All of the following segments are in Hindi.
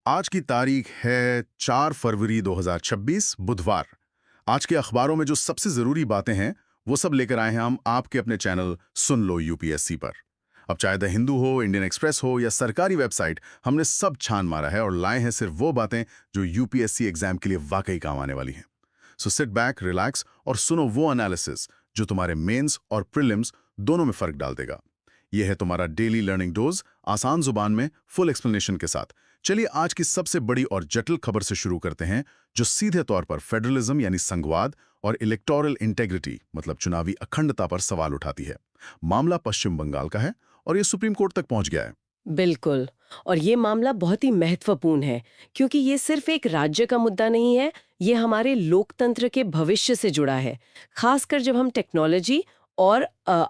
आज की तारीख है 4 फरवरी 2026 बुधवार। आज के अखबारों में जो सबसे जरूरी बातें हैं वो सब लेकर आए हैं हम आपके अपने चैनल सुन लो यूपीएससी पर। अब चाहे द हिंदू हो, इंडियन एक्सप्रेस हो या सरकारी वेबसाइट, हमने सब छान मारा है और लाए हैं सिर्फ वो बातें जो यूपीएससी एग्जाम के लिए वाकई काम आने वाली हैं। सो सिट बैक, रिलैक्स और सुनो वो एनालिसिस जो तुम्हारे मेंस और प्रीलिम्स दोनों में फर्क डाल देगा। यह है तुम्हारा डेली लर्निंग डोज, आसान जुबान में फुल एक्सप्लेनेशन के साथ। चलिए आज की सबसे बड़ी और जटिल खबर से शुरू करते हैं, जो सीधे तौर पर फेडरलिज्म यानी संघवाद और इलेक्टोरल इंटेग्रिटी मतलब चुनावी अखंडता पर सवाल उठाती है। मामला पश्चिम बंगाल का है और ये सुप्रीम कोर्ट तक पहुंच गया है। बिल्कुल। और ये मामला बहुत ही महत्वपूर्ण है क्योंकि ये सिर्फ एक राज्य का मुद्दा नहीं है, ये हमारे लोकतंत्र के भविष्य से जुड़ा है, खासकर जब हम टेक्नोलॉजी और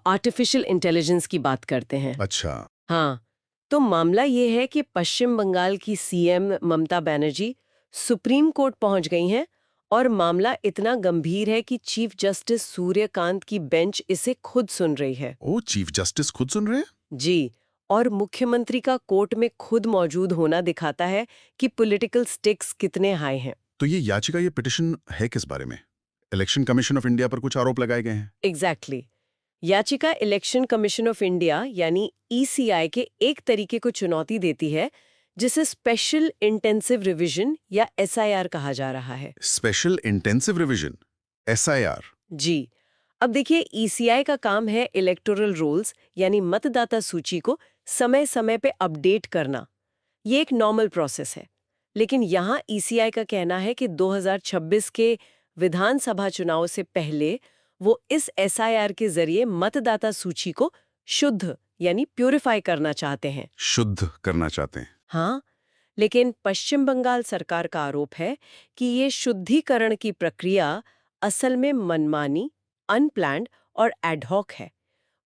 आर्टिफिशियल इंटेलिजेंस की बात करते हैं। अच्छा। हाँ, तो मामला ये है कि पश्चिम बंगाल की CM Mamata Banerjee supreme court पहुंच गई हैं और मामला इतना गंभीर है कि चीफ जस्टिस सूर्यकांत की बेंच इसे खुद सुन रही है। ओ, चीफ जस्टिस खुद सुन रहे हैं? जी। और मुख्यमंत्री का कोर्ट में खुद मौजूद होना दिखाता है कि पॉलिटिकल स्टिक्स कितने हाई हैं। तो ये याचिका, ये पिटिशन है किस बारे में? इलेक्शन कमीशन ऑफ इंडिया पर कुछ आरोप लगाए गए हैं। एग्जैक्टली। याचिका इलेक्शन कमीशन ऑफ इंडिया यानी ईसीआई के एक तरीके को चुनौती देती है जिसे स्पेशल इंटेंसिव रिवीजन या एसआईआर कहा जा रहा है। Special intensive revision, SIR. जी। अब देखिए, ईसीआई का काम है इलेक्टोरल रोल्स यानी मतदाता सूची को समय समय पे अपडेट करना। ये एक नॉर्मल प्रोसेस है। लेकिन यहाँ ईसीआई का कहना है कि 2026 के विधानसभा चुनाव से पहले वो इस एसआईआर के जरिए मतदाता सूची को शुद्ध यानी प्यूरिफाई करना चाहते हैं। शुद्ध करना चाहते हैं। हाँ, लेकिन पश्चिम बंगाल सरकार का आरोप है कि ये शुद्धिकरण की प्रक्रिया असल में मनमानी, अनप्लान्ड और एडहॉक है।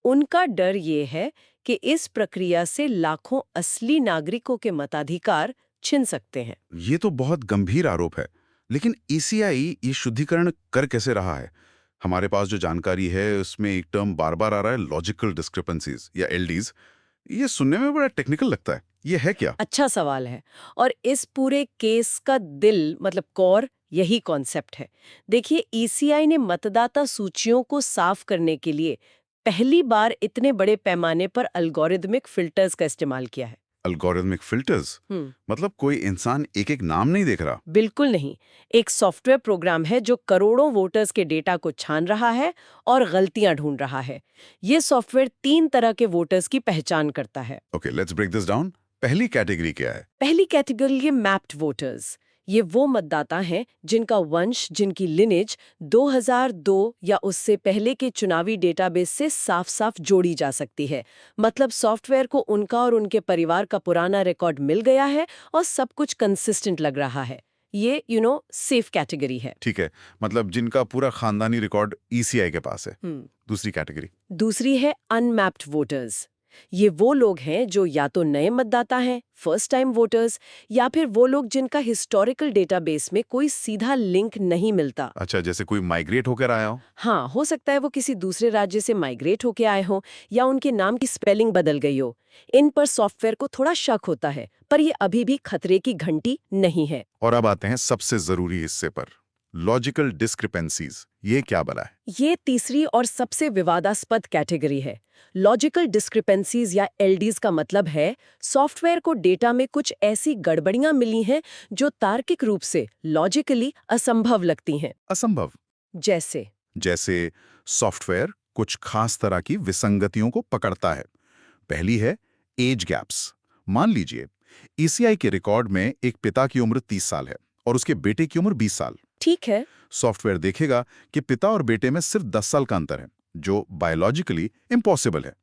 उनका डर ये है कि इस प्रक्रिया से लाखों असली नागरिकों के मताधिकार छिन सकते हैं। ये तो बहुत गंभीर आरोप है। लेकिन ईसीआई ये शुद्धिकरण कर कैसे रहा है? हमारे पास जो जानकारी है उसमें एक टर्म बार-बार आ रहा है, लॉजिकल डिस्क्रिपेंसीज या एलडीज। ये सुनने में बड़ा टेक्निकल लगता है। ये है क्या? अच्छा सवाल है। और इस पूरे केस का दिल मतलब कोर यही कॉन्सेप्ट है। देखिए, ईसीआई ने मतदाता सूचियों को साफ करने के लिए पहली बार इतने बड़े पैमाने पर एल्गोरिदमिक फिल्टर्स का इस्तेमाल किया है। Algorithmic filters? हम्म। मतलब कोई इंसान एक-एक नाम नहीं देख रहा? बिल्कुल नहीं। एक सॉफ्टवेयर प्रोग्राम है जो करोड़ों वोटर्स के डेटा को छान रहा है और गलतियां ढूंढ रहा है। ये सॉफ्टवेयर 3 तरह के वोटर्स की पहचान करता है। Okay, let's break this down. पहली कैटेगरी क्या है? पहली कैटेगरी है मैप्ड वोटर्स। ये वो मतदाता हैं जिनका वंश, जिनकी लिनेज 2002 या उससे पहले के चुनावी डेटाबेस से साफ-साफ जोड़ी जा सकती है। मतलब सॉफ्टवेयर को उनका और उनके परिवार का पुराना रिकॉर्ड मिल गया है और सब कुछ कंसिस्टेंट लग रहा है। ये सेफ कैटेगरी है। ठीक है, मतलब जिनका पूरा खानदानी रिकॉर्ड ईसीआई के पास है। दूसरी कैटेगरी? दूसरी है अनमैप्ड वोटर्स। ये वो लोग हैं जो या तो नए मतदाता हैं, फर्स्ट टाइम वोटर्स, या फिर वो लोग जिनका हिस्टोरिकल डेटाबेस में कोई सीधा लिंक नहीं मिलता। अच्छा, जैसे कोई माइग्रेट होकर आया हो? हाँ, हो सकता है वो किसी दूसरे राज्य से माइग्रेट होके आए हों या उनके नाम की स्पेलिंग बदल गई हो। इन पर सॉफ्टवेयर को थोड़ा शक होता है, पर ये अभी भी खतरे की घंटी नहीं है। और अब आते हैं सबसे जरूरी हिस्से पर, लॉजिकल डिस्क्रिपेंसीज। ये क्या भला है? ये तीसरी और सबसे विवादास्पद कैटेगरी है। लॉजिकल डिस्क्रिपेंसीज या एलडीज का मतलब है सॉफ्टवेयर को डेटा में कुछ ऐसी गड़बड़ियां मिली हैं जो तार्किक रूप से लॉजिकली असंभव लगती हैं। असंभव? जैसे जैसे सॉफ्टवेयर कुछ खास तरह की विसंगतियों को पकड़ता है। पहली है एज गैप्स। मान लीजिए ईसीआई के रिकॉर्ड में एक पिता की उम्र 30 साल है और उसके बेटे की उम्र 20 साल। ठीक है। सॉफ्टवेयर देखेगा कि पिता और बेटे में सिर्फ 10 साल का अंतर है, जो बायोलॉजिकली इम्पॉसिबल है।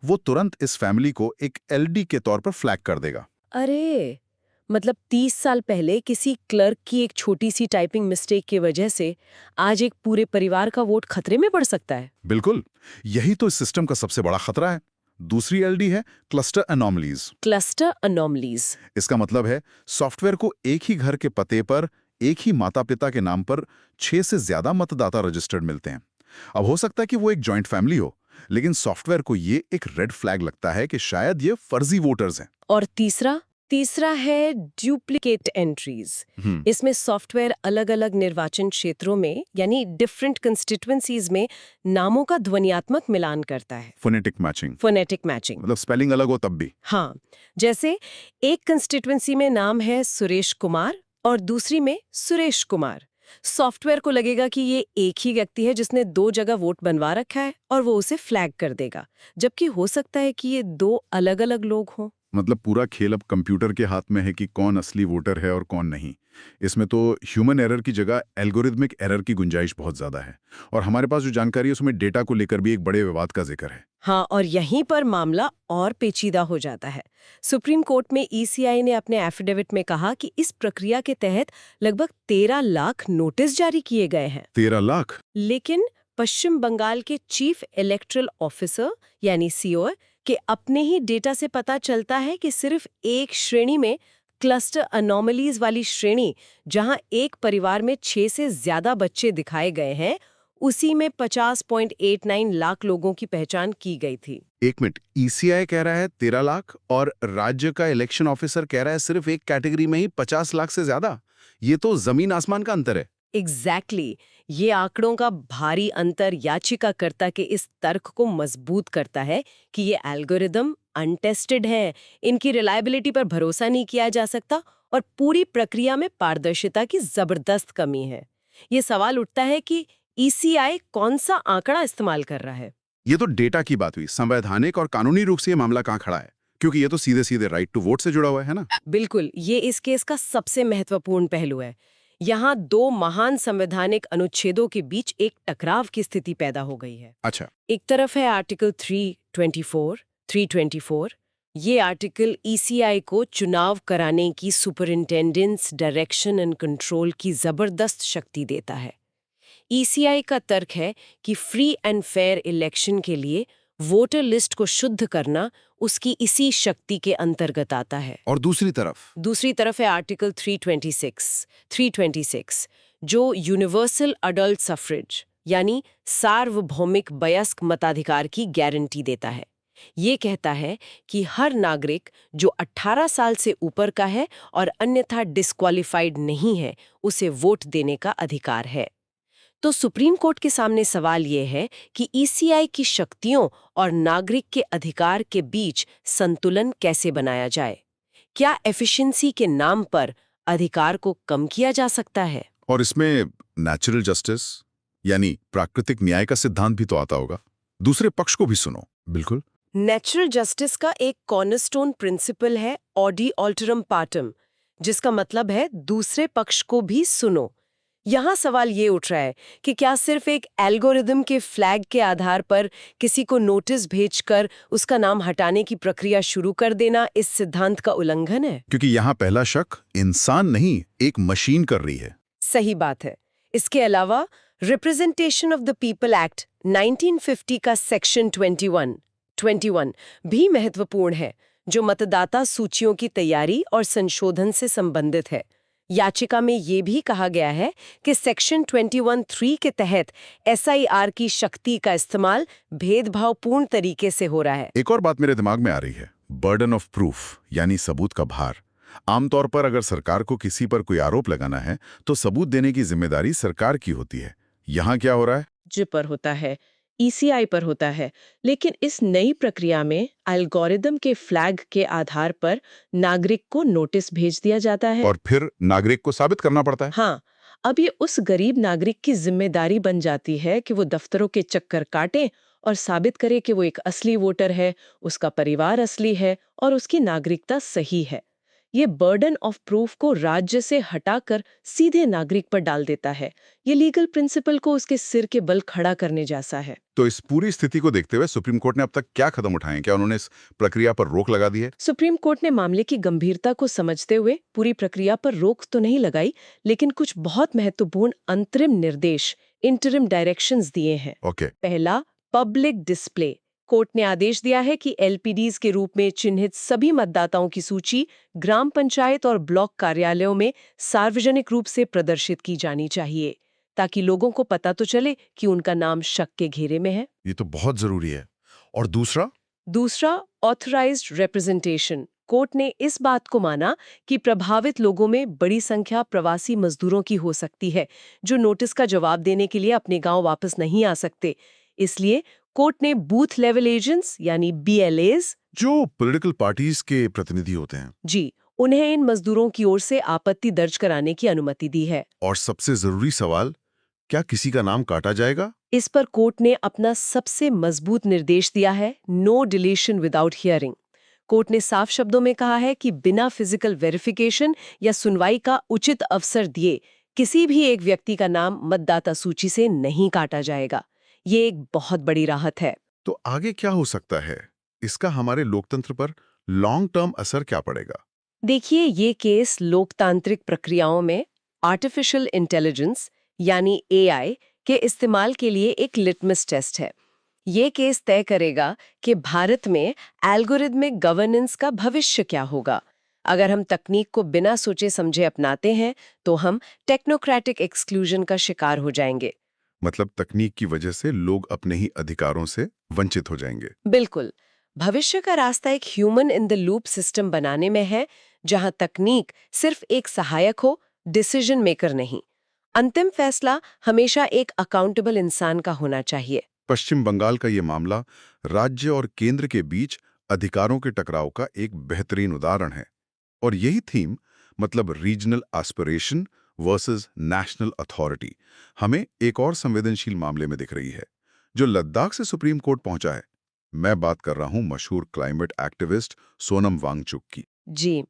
वो तुरंत इस फैमिली को एक एलडी के तौर पर फ्लैग कर देगा। अरे, मतलब 30 साल पहले किसी क्लर्क की एक छोटी सी टाइपिंग मिस्टेक की वजह से आज एक पूरे परिवार का वोट खतरे में पड़ सकता है। बिल्कुल, यही तो इस सिस्टम का सबसे बड़ा खतरा है। दूसरी एलडी है क्लस्टर अनोमलीज। Cluster anomalies. इसका मतलब है सॉफ्टवेयर को एक ही घर के पते पर एक ही माता पिता के नाम पर 6 से ज्यादा मतदाता रजिस्टर्ड मिलते हैं। अब हो सकता है कि वो एक जॉइंट फैमिली हो, लेकिन सॉफ्टवेयर को ये एक रेड फ्लैग लगता है कि शायद ये फर्जी वोटर्स हैं। और तीसरा? तीसरा है डुप्लीकेट एंट्रीज। इसमें सॉफ्टवेयर अलग-अलग निर्वाचन क्षेत्रों में यानी डिफरेंट कंस्टिट्यूएंसीज में नामों का ध्वन्यात्मक मिलान करता है। Phonetic matching, phonetic matching. मतलब स्पेलिंग अलग हो तब भी। हाँ, जैसे एक कंस्टिट्यूएंसी में नाम है सुरेश कुमार और दूसरी में सुरेश कुमार। सॉफ्टवेयर को लगेगा कि ये एक ही व्यक्ति है जिसने 2 जगह वोट बनवा रखा है और वो उसे फ्लैग कर देगा, जबकि हो सकता है कि ये 2 अलग-अलग लोग हों। मतलब पूरा खेल अब कंप्यूटर के हाथ में है कि कौन असली वोटर है और कौन नहीं। इसमें तो ह्यूमन एरर की जगह एल्गोरिथमिक एरर की गुंजाइश बहुत ज्यादा है। और हमारे पास जो जानकारी है उसमें डेटा को लेकर भी एक बड़े विवाद का जिक्र है। हाँ, और यहीं पर मामला और पेचीदा हो जाता है। सुप्रीम कोर्ट में ईसीआई ने अपने एफिडेविट में कहा कि इस प्रक्रिया के तहत लगभग 13 लाख नोटिस जारी किए गए हैं। 13 लाख? लेकिन पश्चिम बंगाल के चीफ इलेक्टरल ऑफिसर यानी सीओ के अपने ही डेटा से पता चलता है कि सिर्फ एक श्रेणी में, क्लस्टर अनोमलीज वाली श्रेणी, जहां एक परिवार में 6 से ज्यादा बच्चे दिखाए गए हैं, उसी में 50.89 लाख लोगों की पहचान की गई थी। एक मिनट, ईसीआई कह रहा है 13 लाख और राज्य का इलेक्शन ऑफिसर कह रहा है सिर्फ एक कैटेगरी में ही 50 लाख से ज्यादा। ये तो जमीन आसमान का अंतर है। एग्जैक्टली ये आंकड़ों का भारी अंतर याचिकाकर्ता के इस तर्क को मजबूत करता है कि ये एल्गोरिदम अनटेस्टेड है, इनकी रिलायबिलिटी पर भरोसा नहीं किया जा सकता और पूरी प्रक्रिया में पारदर्शिता की जबरदस्त कमी है। ये सवाल उठता है कि ईसीआई कौन सा आंकड़ा इस्तेमाल कर रहा है। ये तो डेटा की बात हुई, संवैधानिक और कानूनी रूप से ये मामला कहाँ खड़ा है? क्योंकि ये तो सीधे सीधे राइट टू वोट से जुड़ा हुआ है ना। बिल्कुल, ये इस केस का सबसे महत्वपूर्ण पहलू है। यहाँ 2 महान संवैधानिक अनुच्छेदों के बीच एक टकराव की स्थिति पैदा हो गई है। अच्छा। एक तरफ है आर्टिकल 324। ये आर्टिकल ईसीआई को चुनाव कराने की सुपरिंटेंडेंट्स डायरेक्शन एंड कंट्रोल की जबरदस्त शक्ति देता है। ईसीआई का तर्क है कि फ्री एंड फेयर इलेक्शन के लिए वोटर लिस्ट को शुद्ध करना उसकी इसी शक्ति के अंतर्गत आता है। और दूसरी तरफ है आर्टिकल 326, जो यूनिवर्सल अडल्ट सफ्रेज यानी सार्वभौमिक वयस्क मताधिकार की गारंटी देता है। ये कहता है कि हर नागरिक जो 18 साल से ऊपर का है और अन्यथा डिस्क्वालिफाइड नहीं है, उसे वोट देने का अधिकार है। तो सुप्रीम कोर्ट के सामने सवाल ये है कि ईसीआई की शक्तियों और नागरिक के अधिकार के बीच संतुलन कैसे बनाया जाए? क्या एफिशिएंसी के नाम पर अधिकार को कम किया जा सकता है? और इसमें नेचुरल जस्टिस यानी प्राकृतिक न्याय का सिद्धांत भी तो आता होगा। दूसरे पक्ष को भी सुनो। बिल्कुल। नेचुरल जस्टिस का एक कॉर्नरस्टोन प्रिंसिपल है ऑडी ऑल्टरम पार्टम, जिसका मतलब है दूसरे पक्ष को भी सुनो। यहाँ सवाल ये उठ रहा है कि क्या सिर्फ एक एल्गोरिदम के फ्लैग के आधार पर किसी को नोटिस भेजकर उसका नाम हटाने की प्रक्रिया शुरू कर देना इस सिद्धांत का उल्लंघन है? क्योंकि यहाँ पहला शक इंसान नहीं, एक मशीन कर रही है। सही बात है। इसके अलावा representation of the people act 1950 का सेक्शन 21 भी महत्वपूर्ण है, जो मतदाता सूचियों की तैयारी और संशोधन से संबंधित है। याचिका में ये भी कहा गया है कि सेक्शन 21(3) के तहत एसआईआर की शक्ति का इस्तेमाल भेदभावपूर्ण तरीके से हो रहा है। एक और बात मेरे दिमाग में आ रही है, बर्डन ऑफ प्रूफ यानी सबूत का भार। आमतौर पर अगर सरकार को किसी पर कोई आरोप लगाना है तो सबूत देने की जिम्मेदारी सरकार की होती है। यहाँ क्या हो रहा है? जिस पर होता है, ईसीआई पर होता है। लेकिन इस नई प्रक्रिया में एल्गोरिदम के फ्लैग के आधार पर नागरिक को नोटिस भेज दिया जाता है और फिर नागरिक को साबित करना पड़ता है। हाँ, अब ये उस गरीब नागरिक की जिम्मेदारी बन जाती है कि वो दफ्तरों के चक्कर काटे और साबित करे कि वो एक असली वोटर है, उसका परिवार असली है और उसकी नागरिकता सही है। ये बर्डन ऑफ प्रूफ को राज्य से हटाकर सीधे नागरिक पर डाल देता है। ये लीगल प्रिंसिपल को उसके सिर के बल खड़ा करने जैसा है। तो इस पूरी स्थिति को देखते हुए सुप्रीम कोर्ट ने अब तक क्या कदम उठाए हैं? क्या उन्होंने इस प्रक्रिया पर रोक लगा दी है? सुप्रीम कोर्ट ने मामले की गंभीरता को समझते हुए पूरी प्रक्रिया पर रोक तो नहीं लगाई, लेकिन कुछ बहुत महत्वपूर्ण अंतरिम निर्देश, इंटरिम डायरेक्शंस दिए हैं। पहला, पब्लिक डिस्प्ले। कोर्ट ने आदेश दिया है कि एलपीडीज के रूप में चिन्हित सभी मतदाताओं की सूची ग्राम पंचायत और ब्लॉक कार्यालयों में सार्वजनिक रूप से प्रदर्शित की जानी चाहिए, ताकि लोगों को पता तो चले कि उनका नाम शक के घेरे में है। ये तो बहुत जरूरी है। और दूसरा, ऑथराइज्ड रिप्रेजेंटेशन। कोर्ट ने इस बात को माना कि प्रभावित लोगों में बड़ी संख्या प्रवासी मजदूरों की हो सकती है, जो नोटिस का जवाब देने के लिए अपने गांव वापस नहीं आ सकते। इसलिए कोर्ट ने बूथ लेवल एजेंट्स यानी BLAs, जो पॉलिटिकल पार्टीज के प्रतिनिधि होते हैं, जी, उन्हें इन मजदूरों की ओर से आपत्ति दर्ज कराने की अनुमति दी है। और सबसे जरूरी सवाल, क्या किसी का नाम काटा जाएगा? इस पर कोर्ट ने अपना सबसे मजबूत निर्देश दिया है, no deletion without hearing. Court ने साफ शब्दों में कहा है कि बिना फिजिकल वेरिफिकेशन या सुनवाई का उचित अवसर दिए किसी भी एक व्यक्ति का नाम मतदाता सूची से नहीं काटा जाएगा। ये एक बहुत बड़ी राहत है। तो आगे क्या हो सकता है? इसका हमारे लोकतंत्र पर लॉन्ग टर्म असर क्या पड़ेगा? देखिए, ये केस लोकतांत्रिक प्रक्रियाओं में आर्टिफिशियल इंटेलिजेंस यानी AI के इस्तेमाल के लिए एक लिटमस टेस्ट है। ये केस तय करेगा कि भारत में एल्गोरिथमिक गवर्नेंस का भविष्य क्या होगा। अगर हम तकनीक को बिना सोचे समझे अपनाते हैं तो हम टेक्नोक्रेटिक एक्सक्लूजन का शिकार हो जाएंगे। मतलब तकनीक की वजह से लोग अपने ही अधिकारों से वंचित हो जाएंगे। बिल्कुल। भविष्य का रास्ता एक human in the loop system बनाने में है, जहां तकनीक सिर्फ एक सहायक हो, डिसीजन मेकर नहीं। अंतिम फैसला हमेशा एक अकाउंटेबल इंसान का होना चाहिए। पश्चिम बंगाल का ये मामला राज्य और केंद्र के बीच अधिकारों के टकराव का एक बेहतरीन उदाहरण है। और यही थीम, मतलब regional aspiration versus national authority, हमें एक और संवेदनशील मामले में दिख रही है, जो लद्दाख से सुप्रीम कोर्ट पहुंचा है। मैं बात कर रहा हूं मशहूर क्लाइमेट एक्टिविस्ट सोनम वांगचुक की। जी,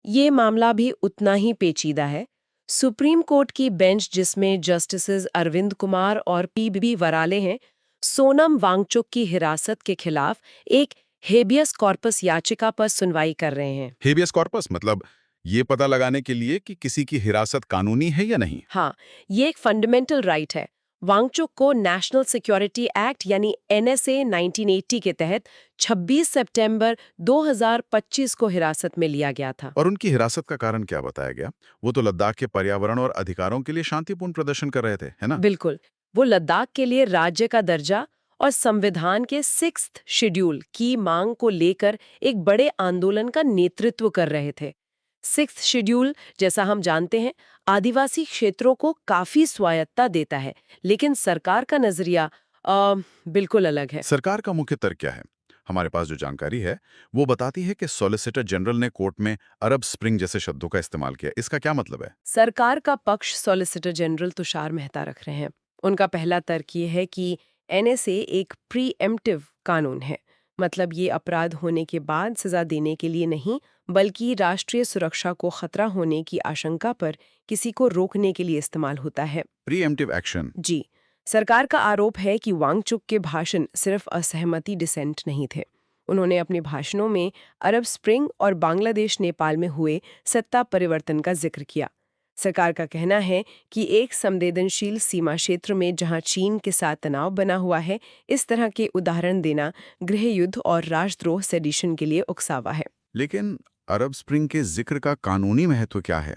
ये मामला भी उतना ही पेचीदा है। सुप्रीम कोर्ट की बेंच, जिसमें जस्टिसेस अरविंद कुमार और PB वराले हैं, सोनम वांगचुक की हिरासत के खिलाफ एक हेबियस कॉर्पस याचिका पर सुनवाई कर रहे हैं। हेबियस कॉर्पस मतलब ये पता लगाने के लिए कि किसी की हिरासत कानूनी है या नहीं। हाँ, ये एक फंडामेंटल राइट है। वांगचुक को नेशनल सिक्योरिटी एक्ट यानी NSA 1980 के तहत 26 सितंबर 2025 को हिरासत में लिया गया था। और उनकी हिरासत का कारण क्या बताया गया? वो तो लद्दाख के पर्यावरण और अधिकारों के लिए शांतिपूर्ण प्रदर्शन कर रहे थे, है ना? बिल्कुल। वो लद्दाख के लिए राज्य का दर्जा और संविधान के 6th शेड्यूल की मांग को लेकर एक बड़े आंदोलन का नेतृत्व कर रहे थे। 6th शेड्यूल, जैसा हम जानते हैं, आदिवासी क्षेत्रों को काफी स्वायत्तता देता है, लेकिन सरकार का नजरिया बिल्कुल अलग है। सरकार का मुख्य तर्क क्या है? हमारे पास जो जानकारी है वो बताती है कि सॉलिसिटर जनरल ने कोर्ट में अरब स्प्रिंग जैसे शब्दों का इस्तेमाल किया। इसका क्या मतलब है? सरकार का पक्ष सॉलिसिटर जनरल तुषार मेहता रख रहे हैं। उनका पहला तर्क ये है कि NSA एक प्रीएम्प्टिव कानून है, मतलब ये अपराध होने के बाद सजा देने के लिए नहीं, बल्कि राष्ट्रीय सुरक्षा को खतरा होने की आशंका पर किसी को रोकने के लिए इस्तेमाल होता है। Pre-emptive action. जी, सरकार का आरोप है कि वांगचुक के भाषण सिर्फ असहमति डिसेंट नहीं थे। उन्होंने अपने भाषणों में अरब स्प्रिंग और बांग्लादेश नेपाल में हुए सत्ता परिवर्तन का जिक्र किया। सरकार का कहना है कि एक संवेदनशील सीमा क्षेत्र में जहां चीन के साथ तनाव बना हुआ है, इस तरह के उदाहरण देना गृह युद्ध और राष्ट्रद्रोह सेडिशन के लिए उकसावा है। लेकिन अरब स्प्रिंग के जिक्र का कानूनी महत्व क्या है?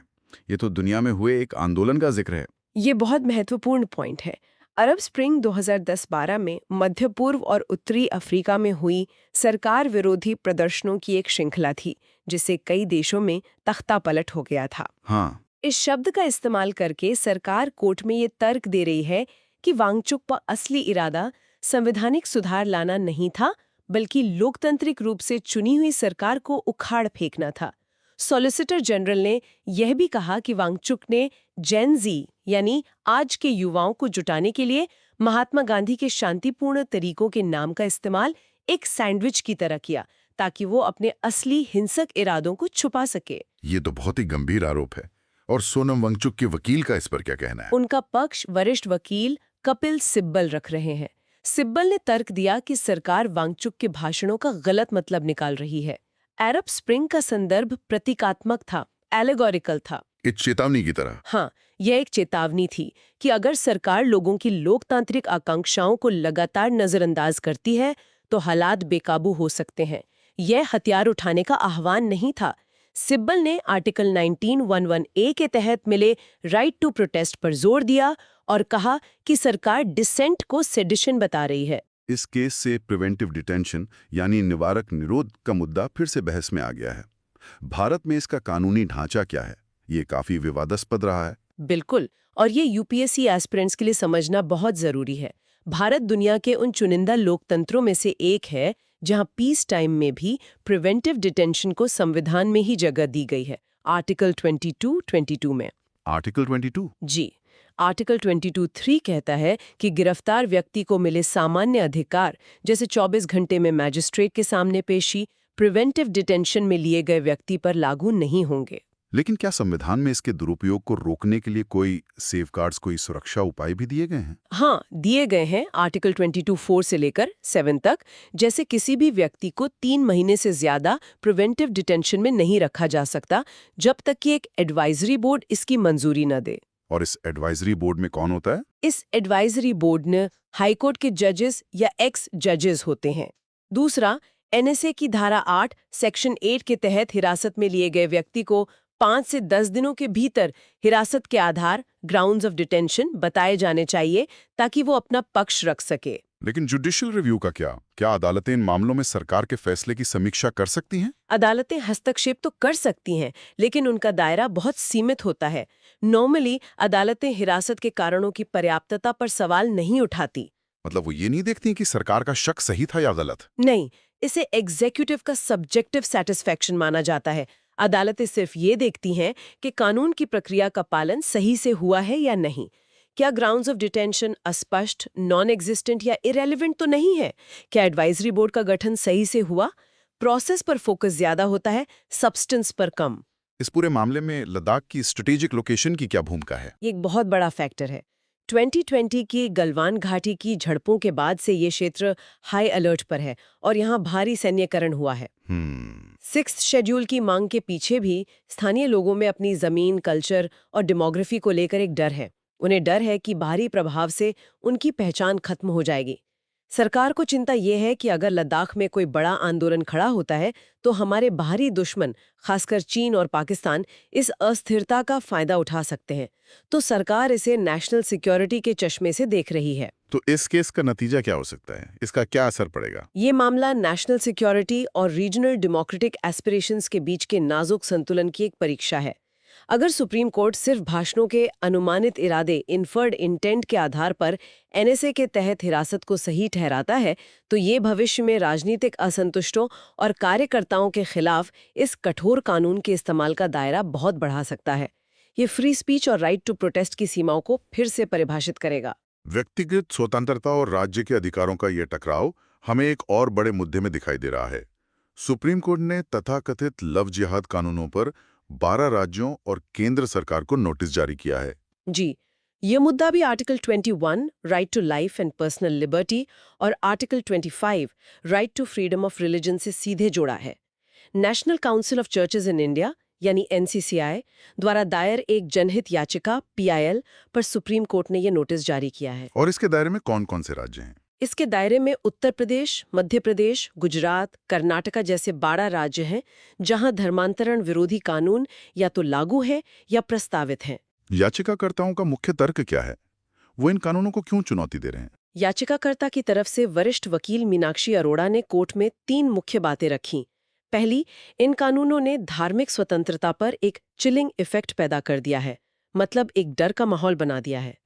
ये तो दुनिया में हुए एक आंदोलन का जिक्र है। ये बहुत महत्वपूर्ण पॉइंट है। अरब स्प्रिंग 2010-12 में मध्य पूर्व और उत्तरी अफ्रीका में हुई सरकार विरोधी प्रदर्शनों की एक श्रृंखला थी, जिससे कई देशों में तख्तापलट हो गया था। हाँ, इस शब्द का इस्तेमाल करके सरकार कोर्ट में ये तर्क दे रही है कि वांगचुक का असली इरादा संवैधानिक सुधार लाना नहीं था, बल्कि लोकतांत्रिक रूप से चुनी हुई सरकार को उखाड़ फेंकना था। सॉलिसिटर जनरल ने यह भी कहा कि वांगचुक ने जेन ज़ी यानी आज के युवाओं को जुटाने के लिए महात्मा गांधी के शांतिपूर्ण तरीकों के नाम का इस्तेमाल एक सैंडविच की तरह किया, ताकि वो अपने असली हिंसक इरादों को छुपा सके। ये तो बहुत ही गंभीर आरोप है। और सोनम वांगचुक के वकील का इस पर क्या कहना है? उनका पक्ष वरिष्ठ वकील कपिल सिब्बल रख रहे हैं। सिब्बल ने तर्क दिया कि सरकार वांगचुक के भाषणों का गलत मतलब निकाल रही है। अरब स्प्रिंग का संदर्भ प्रतीकात्मक था, एलेगोरिकल था। एक चेतावनी की तरह। हाँ, यह एक चेतावनी थी कि अगर सरकार लोगों की लोकतांत्रिक आकांक्षाओं को लगातार नजरअंदाज करती है तो हालात बेकाबू हो सकते हैं। यह हथियार उठाने का आह्वान नहीं था। सिब्बल ने आर्टिकल 1911A के तहत मिले राइट टू प्रोटेस्ट पर जोर दिया और कहा कि सरकार डिसेंट को सेडिशन बता रही है। इस केस से प्रिवेंटिव डिटेंशन यानी निवारक निरोध का मुद्दा फिर से बहस में आ गया है। भारत में इसका कानूनी ढांचा क्या है? ये काफी विवादास्पद रहा है। बिल्कुल, और ये यूपीएससी एस्पिरेंट्स के लिए समझना बहुत जरूरी है। भारत दुनिया के उन चुनिंदा लोकतंत्रों में से एक है जहां पीस टाइम में भी प्रिवेंटिव डिटेंशन को संविधान में ही जगह दी गई है, आर्टिकल 22 में। आर्टिकल 22? जी, आर्टिकल 22(3) कहता है कि गिरफ्तार व्यक्ति को मिले सामान्य अधिकार जैसे 24 घंटे में मैजिस्ट्रेट के सामने पेशी प्रिवेंटिव डिटेंशन में लिए गए व्यक्ति पर लागू नहीं होंगे। लेकिन क्या संविधान में इसके दुरुपयोग को रोकने के लिए कोई सेफगार्ड्स, कोई सुरक्षा उपाय भी दिए गए हैं? हाँ, दिए गए हैं। आर्टिकल 22(4) से लेकर 7 तक, जैसे किसी भी व्यक्ति को 3 महीने से ज्यादा प्रिवेंटिव डिटेंशन में नहीं रखा जा सकता जब तक कि एक एडवाइजरी बोर्ड इसकी मंजूरी न दे। और इस एडवाइजरी बोर्ड में कौन होता है? इस एडवाइजरी बोर्ड ने हाईकोर्ट के जजेस या एक्स जजेस होते हैं। दूसरा, एनएसए की धारा 8 सेक्शन 8 के तहत हिरासत में लिए गए व्यक्ति को 5 से 10 दिनों के भीतर हिरासत के आधार ग्राउंड्स ऑफ डिटेंशन बताए जाने चाहिए ताकि वो अपना पक्ष रख सके। लेकिन जुडिशियल रिव्यू का क्या? क्या अदालतें इन मामलों में सरकार के फैसले की समीक्षा कर सकती हैं? अदालतें हस्तक्षेप तो कर सकती हैं, लेकिन उनका दायरा बहुत सीमित होता है। नॉर्मली अदालतें हिरासत के कारणों की पर्याप्तता पर सवाल नहीं उठाती। मतलब वो ये नहीं देखती कि सरकार का शक सही था या गलत? नहीं, इसे एग्जीक्यूटिव का सब्जेक्टिव सेटिस्फैक्शन माना जाता है। अदालतें सिर्फ ये देखती हैं कि कानून की प्रक्रिया का पालन सही से हुआ है या नहीं। क्या ग्राउंड्स ऑफ डिटेंशन अस्पष्ट, नॉन एग्जिस्टेंट या इरेलीवेंट तो नहीं है? क्या एडवाइजरी बोर्ड का गठन सही से हुआ? प्रोसेस पर फोकस ज्यादा होता है, सब्सटेंस पर कम। इस पूरे मामले में लद्दाख की स्ट्रेटेजिक लोकेशन की क्या भूमिका है? ये एक बहुत बड़ा फैक्टर है। 2020 की गलवान घाटी की झड़पों के बाद से ये क्षेत्र हाई अलर्ट पर है और यहाँ भारी सैन्यकरण हुआ है। 6th शेड्यूल की मांग के पीछे भी स्थानीय लोगों में अपनी जमीन, कल्चर और डेमोग्राफी को लेकर एक डर है। उन्हें डर है कि बाहरी प्रभाव से उनकी पहचान खत्म हो जाएगी। सरकार को चिंता ये है कि अगर लद्दाख में कोई बड़ा आंदोलन खड़ा होता है तो हमारे बाहरी दुश्मन, खासकर चीन और पाकिस्तान, इस अस्थिरता का फायदा उठा सकते हैं। तो सरकार इसे नेशनल सिक्योरिटी के चश्मे से देख रही है। तो इस केस का नतीजा क्या हो सकता है? इसका क्या असर पड़ेगा? ये मामला नेशनल सिक्योरिटी और रीजनल डेमोक्रेटिक एस्पिरेशंस के बीच के नाजुक संतुलन की एक परीक्षा है। अगर सुप्रीम कोर्ट सिर्फ भाषणों के अनुमानित इरादे, इन्फर्ड इंटेंट के आधार पर एनएसए के तहत हिरासत को सही ठहराता है, तो ये भविष्य में राजनीतिक असंतुष्टों और कार्यकर्ताओं के खिलाफ इस कठोर कानून के इस्तेमाल का दायरा बहुत बढ़ा सकता है। ये फ्री स्पीच और राइट टू प्रोटेस्ट की सीमाओं को फिर से परिभाषित करेगा। व्यक्तिगत स्वतंत्रता और राज्य के अधिकारों का यह टकराव हमें एक और बड़े मुद्दे में दिखाई दे रहा है। सुप्रीम कोर्ट ने तथाकथित लव जिहाद कानूनों पर 12 राज्यों और केंद्र सरकार को नोटिस जारी किया है। जी, ये मुद्दा भी article 21 right to life and personal liberty और article 25 right to freedom of religion से सीधे जुड़ा है। National Council of Churches in India यानी एनसीसीआई द्वारा दायर एक जनहित याचिका पीआईएल पर सुप्रीम कोर्ट ने यह नोटिस जारी किया है। और इसके दायरे में कौन-कौन से राज्य हैं? इसके दायरे में उत्तर प्रदेश, मध्य प्रदेश, गुजरात, कर्नाटका जैसे 12 राज्य हैं जहां धर्मांतरण विरोधी कानून या तो लागू है या प्रस्तावित हैं। याचिकाकर्ताओं का मुख्य तर्क क्या है? वो इन कानूनों को क्यों चुनौती दे रहे हैं? याचिकाकर्ता की तरफ से वरिष्ठ वकील मीनाक्षी अरोड़ा ने कोर्ट में 3 मुख्य बातें रखीं। पहली, इन कानूनों ने धार्मिक स्वतंत्रता पर एक चिलिंग इफेक्ट पैदा कर दिया है, मतलब एक डर का माहौल बना दिया है।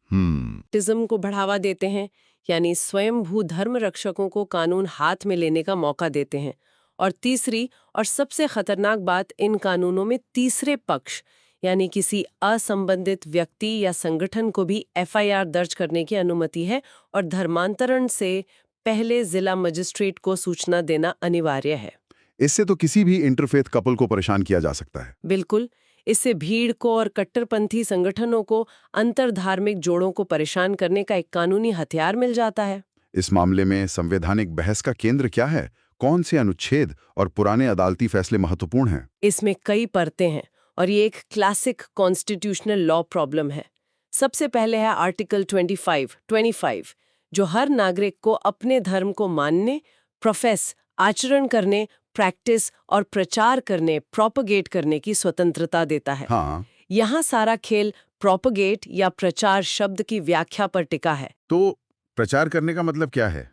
टिज्म को बढ़ावा देते हैं, यानी स्वयंभू धर्म रक्षकों को कानून हाथ में लेने का मौका देते हैं। और तीसरी और सबसे खतरनाक बात, इन कानूनों में तीसरे पक्ष यानी किसी असंबंधित व्यक्ति या संगठन को भी एफआईआर दर्ज करने की अनुमति है और धर्मांतरण से पहले जिला मजिस्ट्रेट को सूचना देना अनिवार्य है। इससे तो किसी भी इंटरफेथ कपल को परेशान किया जा सकता है। बिल्कुल, इससे भीड़ को और कट्टरपंथी संगठनों को अंतरधार्मिक जोड़ों को परेशान करने का एक कानूनी हथियार मिल जाता है। इस मामले में संवैधानिक बहस का केंद्र क्या है? कौन से अनुच्छेद और पुराने अदालती फैसले महत्वपूर्ण हैं? इसमें कई परतें हैं और ये एक क्लासिक कॉन्स्टिट्यूशनल लॉ प्रॉब्लम है। सबसे पहले है आर्टिकल 25 जो हर नागरिक को अपने धर्म को मानने, प्रोफेस, आचरण करने, प्रैक्टिस और प्रचार करने, प्रोपगेट करने की स्वतंत्रता देता है। हाँ। यहाँ सारा खेल प्रोपगेट या प्रचार शब्द की व्याख्या पर टिका है। तो प्रचार करने का मतलब क्या है?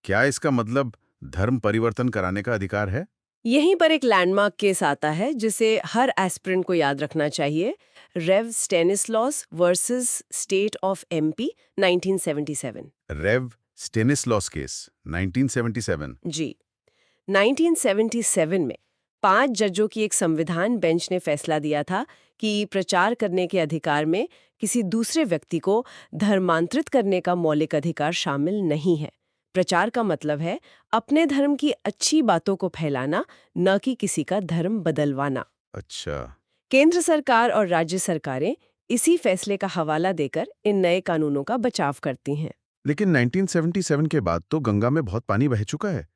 क्या इसका मतलब धर्म परिवर्तन कराने का अधिकार है? यहीं पर एक लैंडमार्क केस आता है जिसे हर एस्पिरेंट को याद रखना चाहिए। Rev Stanislaus versus state of MP 1977। Rev Stanislaus case 1977। जी, 1977 में 5 जजों की एक संविधान बेंच ने फैसला दिया था कि प्रचार करने के अधिकार में किसी दूसरे व्यक्ति को धर्मांतरित करने का मौलिक अधिकार शामिल नहीं है। प्रचार का मतलब है अपने धर्म की अच्छी बातों को फैलाना, न कि किसी का धर्म बदलवाना। अच्छा। केंद्र सरकार और राज्य सरकारें इसी फैसले का हवाला देकर इन नए कानूनों का बचाव करती हैं। लेकिन 1977 के बाद तो गंगा में बहुत पानी बह चुका है।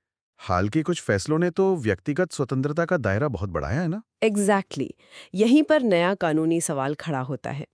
हाल के कुछ फैसलों ने तो व्यक्तिगत स्वतंत्रता का दायरा बहुत बढ़ाया है ना? एग्जैक्टली, यहीं पर नया कानूनी सवाल खड़ा होता है।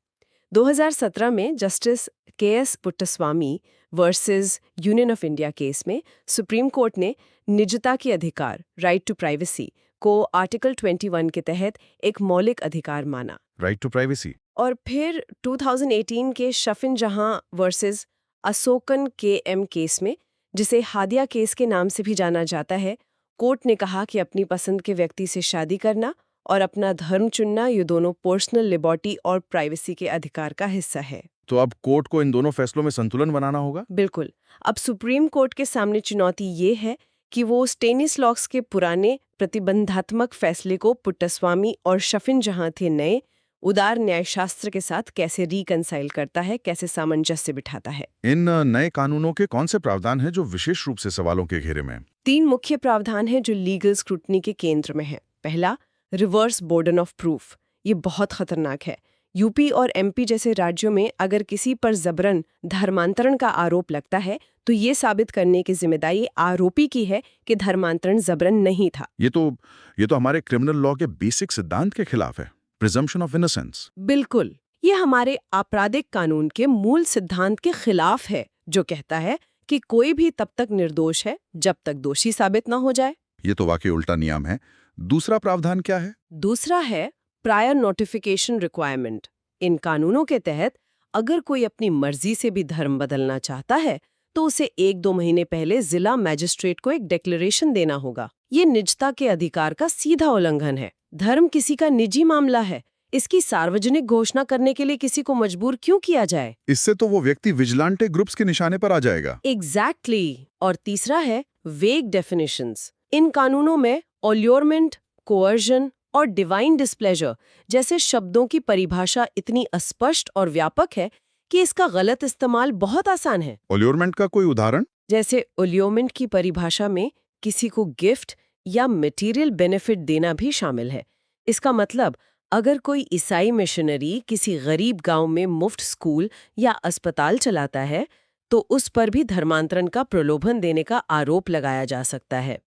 2017 में justice K S. Puttaswamy versus union of India case में सुप्रीम कोर्ट ने निजता के अधिकार, राइट टू प्राइवेसी, को आर्टिकल 21 के तहत एक मौलिक अधिकार माना। Right to privacy. और फिर 2018 के शफिन जहां वर्सेस अशोकन के.एम. केस में, जिसे हादिया केस के नाम से भी जाना जाता है, कोर्ट ने कहा कि अपनी पसंद के व्यक्ति से शादी करना और अपना धर्म चुनना, ये दोनों पर्सनल लिबर्टी और प्राइवेसी के अधिकार का हिस्सा है। तो अब कोर्ट को इन दोनों फैसलों में संतुलन बनाना होगा? बिल्कुल। अब सुप्रीम कोर्ट के सामने चुनौती ये है कि वो स्टेनिस्लॉस के पुराने प्रतिबंधात्मक फैसले को पुट्टस्वामी और शफिन जहां थे नए उदार न्यायशास्त्र के साथ कैसे रिकंसाइल करता है, कैसे सामंजस्य बिठाता है। इन नए कानूनों के कौन से प्रावधान हैं जो विशेष रूप से सवालों के घेरे में? 3 मुख्य प्रावधान हैं जो लीगल स्क्रूटनी के केंद्र में है। पहला, रिवर्स बर्डन ऑफ प्रूफ। ये बहुत खतरनाक है। यूपी और एमपी जैसे राज्यों में अगर किसी पर जबरन धर्मांतरण का आरोप लगता है तो ये साबित करने की जिम्मेदारी आरोपी की है कि धर्मांतरण जबरन नहीं था। ये तो हमारे क्रिमिनल लॉ के बेसिक सिद्धांत के खिलाफ है, प्रिजम्पशन ऑफ इनोसेंस। बिल्कुल, ये हमारे आपराधिक कानून के मूल सिद्धांत के खिलाफ है, जो कहता है कि कोई भी तब तक निर्दोष है जब तक दोषी साबित न हो जाए। ये तो वाकई उल्टा नियम है। दूसरा प्रावधान क्या है? दूसरा है प्रायर नोटिफिकेशन रिक्वायरमेंट। इन कानूनों के तहत अगर कोई अपनी मर्जी से भी धर्म बदलना चाहता है तो उसे 1-2 महीने पहले जिला मैजिस्ट्रेट को एक डिक्लेरेशन देना होगा। ये निजता के अधिकार का सीधा उल्लंघन है। धर्म किसी का निजी मामला है, इसकी सार्वजनिक घोषणा करने के लिए किसी को मजबूर क्यों किया जाए? इससे तो वो व्यक्ति विजिलेंटे ग्रुप्स के निशाने पर आ जाएगा। एग्जैक्टली। और तीसरा है वेग डेफिनेशंस। इन कानूनों में ऑल्योरमेंट, कोअर्जन और डिवाइन डिस्प्लेजर जैसे शब्दों की परिभाषा इतनी अस्पष्ट और व्यापक है कि इसका गलत इस्तेमाल बहुत आसान है। ऑल्योरमेंट का कोई उदाहरण? जैसे ऑल्योरमेंट की परिभाषा में किसी को गिफ्ट या मटेरियल बेनिफिट देना भी शामिल है। इसका मतलब अगर कोई ईसाई मिशनरी किसी गरीब गांव में मुफ्त स्कूल या अस्पताल चलाता है तो उस पर भी धर्मांतरण का प्रलोभन देने का आरोप लगाया जा सकता है।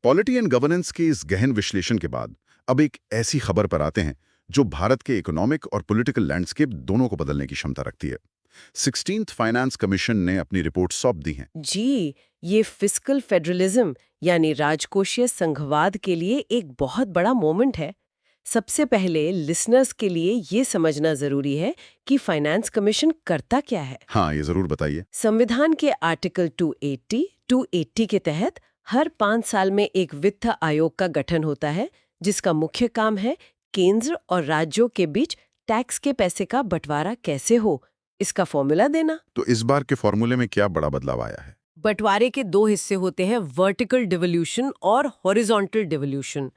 पॉलिटी एंड गवर्नेंस के इस गहन विश्लेषण के बाद अब एक ऐसी खबर पर आते हैं जो भारत के इकोनॉमिक और पॉलिटिकल लैंडस्केप दोनों को बदलने की क्षमता रखती है। 16th फाइनेंस कमीशन ने अपनी रिपोर्ट सौंप दी है। जी, ये फिस्कल फेडरलिज्म यानी राजकोषीय संघवाद के लिए एक बहुत बड़ा मोमेंट है। सबसे पहले लिसनर्स के लिए ये समझना जरूरी है कि फाइनेंस कमीशन करता क्या है। हाँ, ये जरूर बताइए। संविधान के आर्टिकल 280 के तहत हर 5 साल में एक वित्त आयोग का गठन होता है जिसका मुख्य काम है केंद्र और राज्यों के बीच टैक्स के पैसे का बंटवारा कैसे हो, इसका फॉर्मूला देना। तो इस बार के फॉर्मूले में क्या बड़ा बदलाव आया है? बंटवारे के 2 हिस्से होते हैं, वर्टिकल डिवोल्यूशन और हॉरिजॉन्टल डिवोल्यूशन।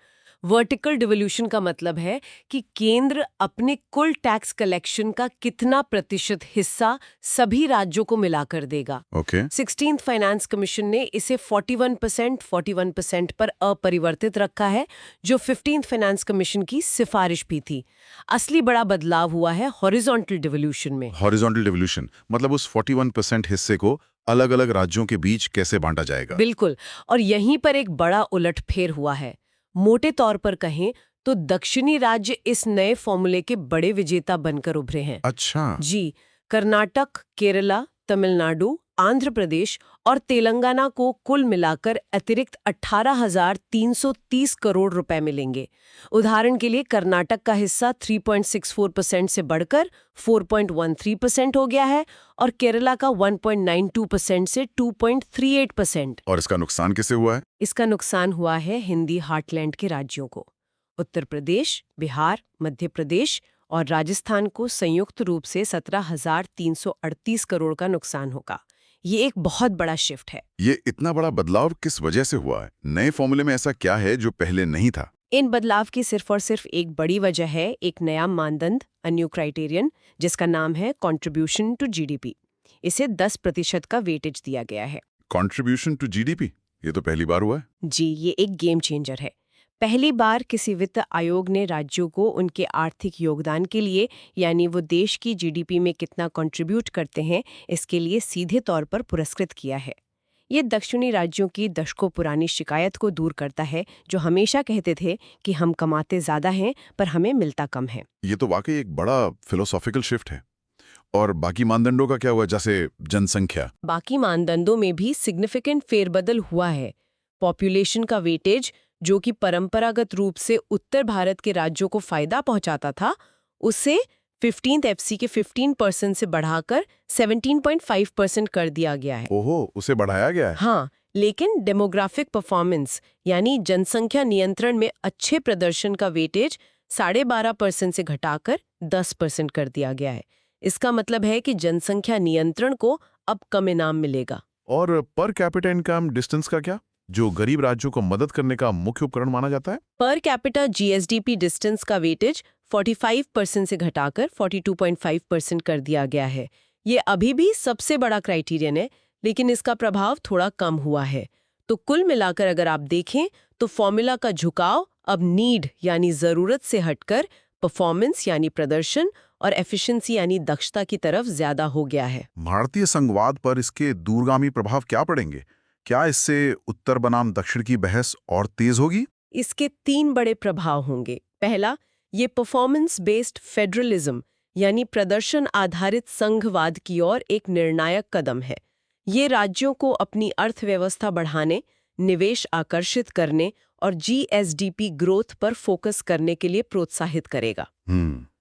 वर्टिकल डिवोल्यूशन का मतलब है कि केंद्र अपने कुल टैक्स कलेक्शन का कितना प्रतिशत हिस्सा सभी राज्यों को मिलाकर देगा। ओके। 16th फाइनेंस कमीशन ने इसे 41% पर अपरिवर्तित रखा है, जो 15th फाइनेंस कमीशन की सिफारिश भी थी। असली बड़ा बदलाव हुआ है हॉरिजॉन्टल डिवोल्यूशन में। हॉरिजॉन्टल डिवोल्यूशन मतलब उस 41% हिस्से को अलग-अलग राज्यों के बीच कैसे बांटा जाएगा? बिल्कुल, और यहीं पर एक बड़ा उलटफेर हुआ है। मोटे तौर पर कहें तो दक्षिणी राज्य इस नए फॉर्मूले के बड़े विजेता बनकर उभरे हैं। अच्छा। जी, कर्नाटक, केरला, तमिलनाडु, आंध्र प्रदेश और तेलंगाना को कुल मिलाकर अतिरिक्त 18,330 करोड़ रुपए मिलेंगे। उदाहरण के लिए कर्नाटक का हिस्सा 3.64% से बढ़कर 4.13% हो गया है और केरला का 1.92% से 2.38%। और इसका नुकसान किसे हुआ है? इसका नुकसान हुआ है हिंदी हार्टलैंड के राज्यों को। उत्तर प्रदेश, बिहार, मध्य प्रदेश और राजस्थान को संयुक्त रूप से 17,338 करोड़ का नुकसान होगा। ये एक बहुत बड़ा शिफ्ट है। ये इतना बड़ा बदलाव किस वजह से हुआ है? नए फॉर्मूले में ऐसा क्या है जो पहले नहीं था? इन बदलाव की सिर्फ और सिर्फ एक बड़ी वजह है, एक नया मानदंड, अ न्यू क्राइटेरियन, जिसका नाम है कंट्रीब्यूशन टू जीडीपी। इसे 10% का वेटेज दिया गया है। Contribution to GDP? ये तो पहली बार हुआ है। जी, ये एक गेम चेंजर है। पहली बार किसी वित्त आयोग ने राज्यों को उनके आर्थिक योगदान के लिए, यानी वो देश की जीडीपी में कितना कंट्रीब्यूट करते हैं, इसके लिए सीधे तौर पर पुरस्कृत किया है। ये दक्षिणी राज्यों की दशकों पुरानी शिकायत को दूर करता है, जो हमेशा कहते थे कि हम कमाते ज्यादा हैं पर हमें मिलता कम है। ये तो वाकई एक बड़ा फिलोसॉफिकल शिफ्ट है। और बाकी मानदंडों का क्या हुआ, जैसे जनसंख्या? बाकी मानदंडों में भी सिग्निफिकेंट फेरबदल हुआ है। पॉपुलेशन का वेटेज, जो कि परंपरागत रूप से उत्तर भारत के राज्यों को फायदा पहुंचाता था, उसे 15th एफसी के 15% से बढ़ाकर 17.5% कर दिया गया है। ओहो, उसे बढ़ाया गया है। हाँ, लेकिन डेमोग्राफिक परफॉर्मेंस यानी जनसंख्या नियंत्रण में अच्छे प्रदर्शन का वेटेज 12.5% से घटाकर 10% कर दिया गया है। इसका मतलब है कि जनसंख्या नियंत्रण को अब कम इनाम मिलेगा। और पर कैपिटा इनकम डिस्टेंस का क्या, जो गरीब राज्यों को मदद करने का मुख्य उपकरण माना जाता है? पर कैपिटा जीएसडीपी डिस्टेंस का वेटेज 45% से घटाकर 42.5% कर दिया गया है। ये अभी भी सबसे बड़ा क्राइटेरियन है, लेकिन इसका प्रभाव थोड़ा कम हुआ है। तो कुल मिलाकर अगर आप देखें तो फॉर्मूला का झुकाव अब नीड यानी जरूरत से हटकर परफॉर्मेंस यानी प्रदर्शन और एफिशिएंसी यानी दक्षता की तरफ ज्यादा हो गया है। भारतीय संघवाद पर इसके दूरगामी प्रभाव क्या पड़ेंगे? क्या इससे उत्तर बनाम दक्षिण की बहस और तेज होगी? इसके 3 बड़े प्रभाव होंगे। पहला, ये परफॉर्मेंस बेस्ड फेडरलिज्म यानी प्रदर्शन आधारित संघवाद की ओर एक निर्णायक कदम है। ये राज्यों को अपनी अर्थव्यवस्था बढ़ाने, निवेश आकर्षित करने और जीएसडीपी ग्रोथ पर फोकस करने के लिए प्रोत्साहित करेगा।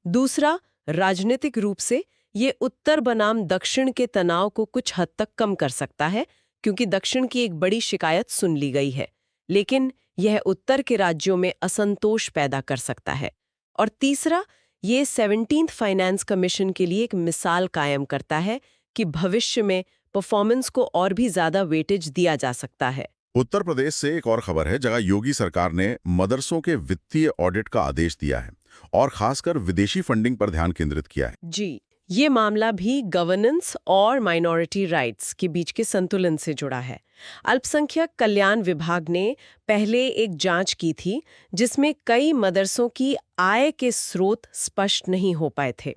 दूसरा, राजनीतिक रूप से ये उत्तर बनाम दक्षिण के तनाव को कुछ हद तक कम कर सकता है, क्योंकि दक्षिण की एक बड़ी शिकायत सुन ली गई है, लेकिन यह उत्तर के राज्यों में असंतोष पैदा कर सकता है। और तीसरा, ये 17th फाइनेंस कमीशन के लिए एक मिसाल कायम करता है कि भविष्य में परफॉर्मेंस को और भी ज्यादा वेटेज दिया जा सकता है। उत्तर प्रदेश से एक और खबर है, जगह योगी सरकार ने मदरसों के वित्तीय ऑडिट का आदेश दिया है और खासकर विदेशी फंडिंग पर ध्यान केंद्रित किया है। जी, ये मामला भी गवर्नेंस और माइनॉरिटी राइट्स के बीच के संतुलन से जुड़ा है। अल्पसंख्यक कल्याण विभाग ने पहले एक जांच की थी, जिसमें कई मदरसों की आय के स्रोत स्पष्ट नहीं हो पाए थे।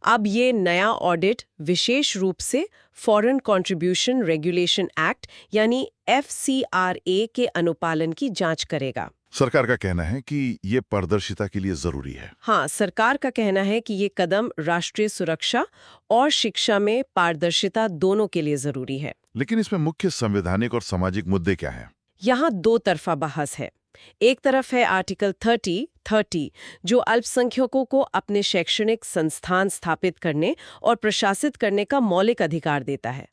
अब ये नया ऑडिट विशेष रूप से फॉरेन कंट्रीब्यूशन रेगुलेशन एक्ट यानी FCRA के अनुपालन की जांच करेगा। सरकार का कहना है कि ये पारदर्शिता के लिए जरूरी है। हाँ, सरकार का कहना है कि ये कदम राष्ट्रीय सुरक्षा और शिक्षा में पारदर्शिता दोनों के लिए जरूरी है। लेकिन इसमें मुख्य संवैधानिक और सामाजिक मुद्दे क्या हैं? यहाँ 2 तरफा बहस है। एक तरफ है आर्टिकल 30, जो अल्पसंख्यकों को अपने शैक्षणिक संस्थान स्थापित करने और प्रशासित करने का मौलिक अधिकार देता है।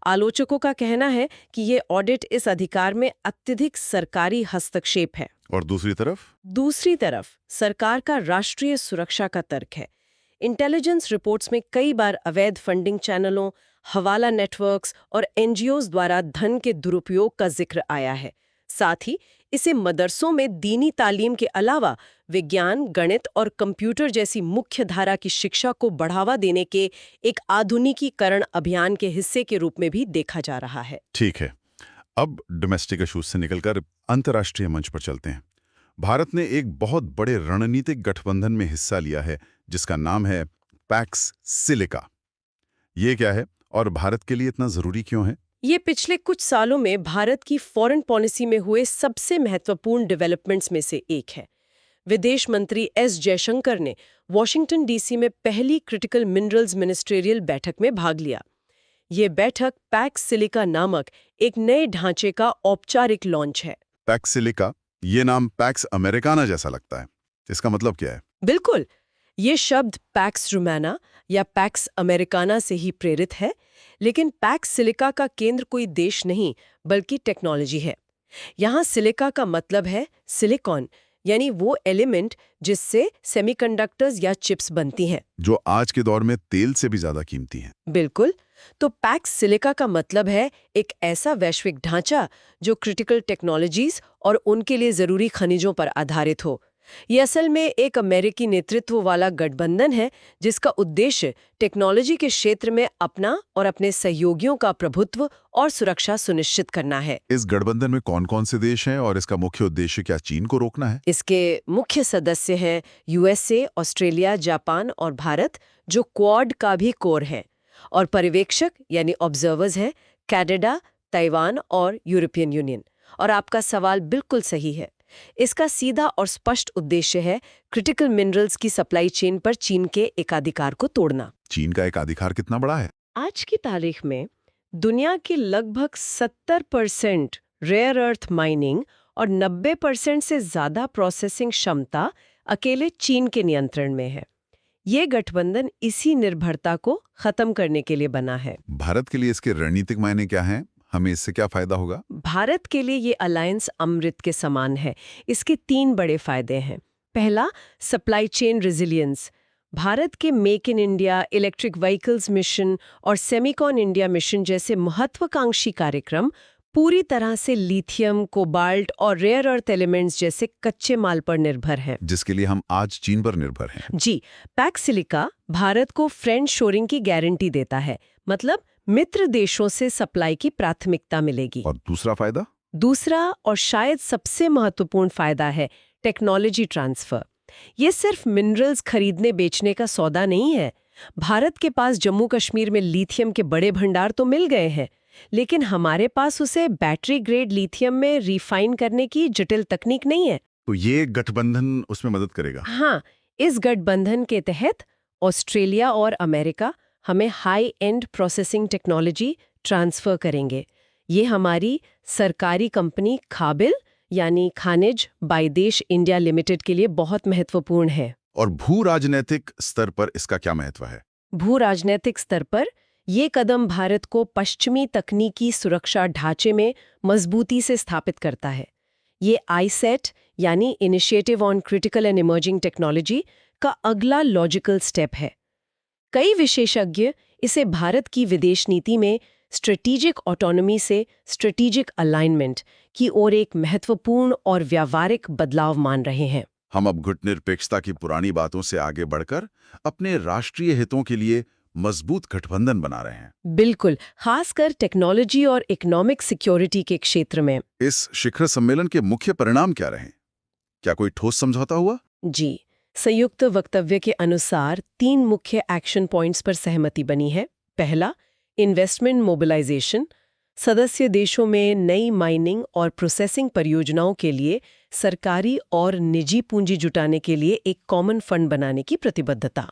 आलोचकों का कहना है कि ये ऑडिट इस अधिकार में अत्यधिक सरकारी हस्तक्षेप है। और दूसरी तरफ सरकार का राष्ट्रीय सुरक्षा का तर्क है। इंटेलिजेंस रिपोर्ट्स में कई बार अवैध फंडिंग चैनलों, हवाला नेटवर्क्स और एनजीओज द्वारा धन के दुरुपयोग का जिक्र आया है। साथ ही इसे मदरसों में दीनी तालीम के अलावा विज्ञान, गणित और कंप्यूटर जैसी मुख्य धारा की शिक्षा को बढ़ावा देने के एक आधुनिकीकरण अभियान के हिस्से के रूप में भी देखा जा रहा है। ठीक है, अब डोमेस्टिक इश्यूज से निकलकर अंतर्राष्ट्रीय मंच पर चलते हैं। भारत ने एक बहुत बड़े रणनीतिक गठबंधन में हिस्सा लिया है, जिसका नाम है पैक्स सिलिका। ये क्या है और भारत के लिए इतना जरूरी क्यों है? ये पिछले कुछ सालों में भारत की फॉरेन पॉलिसी में हुए सबसे महत्वपूर्ण डेवलपमेंट्स में से एक है। विदेश मंत्री एस जयशंकर ने वॉशिंगटन डीसी में पहली क्रिटिकल मिनरल्स मिनिस्ट्रियल बैठक में भाग लिया। ये बैठक पैक्स सिलिका नामक एक नए ढांचे का औपचारिक लॉन्च है। पैक्स सिलिका, ये नाम पैक्स अमेरिकाना जैसा लगता है। इसका मतलब क्या है? बिल्कुल, ये शब्द पैक्स रोमाना या पैक्स अमेरिकाना से ही प्रेरित है, लेकिन पैक्स सिलिका का केंद्र कोई देश नहीं बल्कि टेक्नोलॉजी है। यहाँ सिलिका का मतलब है सिलिकॉन, यानी वो एलिमेंट जिससे सेमीकंडक्टर्स या चिप्स बनती हैं। जो आज के दौर में तेल से भी ज्यादा कीमती है। बिल्कुल, तो पैक्स सिलिका का मतलब है एक ऐसा वैश्विक ढांचा जो क्रिटिकल टेक्नोलॉजीज और उनके लिए जरूरी खनिजों पर आधारित हो। ये असल में एक अमेरिकी नेतृत्व वाला गठबंधन है जिसका उद्देश्य टेक्नोलॉजी के क्षेत्र में अपना और अपने सहयोगियों का प्रभुत्व और सुरक्षा सुनिश्चित करना है। इस गठबंधन में कौन-कौन से देश हैं और इसका मुख्य उद्देश्य क्या चीन को रोकना है? इसके मुख्य सदस्य हैं यूएसए, ऑस्ट्रेलिया, जापान और भारत, जो क्वाड का भी कोर है, और पर्यवेक्षक यानी ऑब्जर्वर्स हैं कनाडा, ताइवान और यूरोपियन यूनियन। और आपका सवाल बिल्कुल सही है, इसका सीधा और स्पष्ट उद्देश्य है क्रिटिकल मिनरल्स की सप्लाई चेन पर चीन के एकाधिकार को तोड़ना। चीन का एकाधिकार कितना बड़ा है? आज की तारीख में दुनिया की लगभग 70% रेयर अर्थ माइनिंग और 90% से ज्यादा प्रोसेसिंग क्षमता अकेले चीन के नियंत्रण में है। ये गठबंधन इसी निर्भरता को खत्म करने के लिए बना है। भारत के लिए इसके रणनीतिक मायने क्या हैं? हमें इससे क्या फायदा होगा? भारत के लिए ये अलायंस अमृत के समान है। इसके 3 बड़े फायदे हैं। पहला, सप्लाई चेन रेजिलियंस। भारत के Make in India, electric vehicles mission और सेमीकॉन इंडिया मिशन जैसे महत्वाकांक्षी कार्यक्रम पूरी तरह से लिथियम, कोबाल्ट और रेयर अर्थ एलिमेंट्स जैसे कच्चे माल पर निर्भर हैं, जिसके लिए हम आज चीन पर निर्भर हैं। जी, पैक्स सिलिका भारत को फ्रेंड शोरिंग की गारंटी देता है, मतलब मित्र देशों से सप्लाई की प्राथमिकता मिलेगी। और दूसरा फायदा? दूसरा और शायद सबसे महत्वपूर्ण फायदा है टेक्नोलॉजी ट्रांसफर। ये सिर्फ मिनरल्स खरीदने बेचने का सौदा नहीं है। भारत के पास जम्मू कश्मीर में लिथियम के बड़े भंडार तो मिल गए हैं, लेकिन हमारे पास उसे बैटरी ग्रेड लिथियम में रिफाइन करने की जटिल तकनीक नहीं है। तो ये गठबंधन उसमें मदद करेगा? हाँ, इस गठबंधन के तहत ऑस्ट्रेलिया और अमेरिका हमें high and processing technology transfer करेंगे। ये हमारी सरकारी कंपनी खाबिल यानी खानिज बायदेश इंडिया लिमिटेड के लिए बहुत महत्वपूर्ण है। और भू राजनीतिक स्तर पर इसका क्या महत्व है? भू राजनीतिक स्तर पर ये कदम भारत को पश्चिमी तकनीकी सुरक्षा ढांचे में मजबूती से स्थापित करता है। ये आईसेट यानी initiative on critical and emerging technology का अगला लॉजिकल स्टेप है। कई विशेषज्ञ इसे भारत की विदेश नीति में स्ट्रेटेजिक ऑटोनॉमी से स्ट्रेटेजिक अलाइनमेंट की ओर एक महत्वपूर्ण और व्यावहारिक बदलाव मान रहे हैं। हम अब गुटनिरपेक्षता की पुरानी बातों से आगे बढ़कर अपने राष्ट्रीय हितों के लिए मजबूत गठबंधन बना रहे हैं। बिल्कुल, खासकर टेक्नोलॉजी और इकोनॉमिक सिक्योरिटी के क्षेत्र में। इस शिखर सम्मेलन के मुख्य परिणाम क्या रहे? क्या कोई ठोस समझौता हुआ? जी, संयुक्त वक्तव्य के अनुसार 3 मुख्य एक्शन पॉइंट्स पर सहमति बनी है। पहला, इन्वेस्टमेंट मोबिलाइजेशन। सदस्य देशों में नई माइनिंग और प्रोसेसिंग परियोजनाओं के लिए सरकारी और निजी पूंजी जुटाने के लिए एक कॉमन फंड बनाने की प्रतिबद्धता।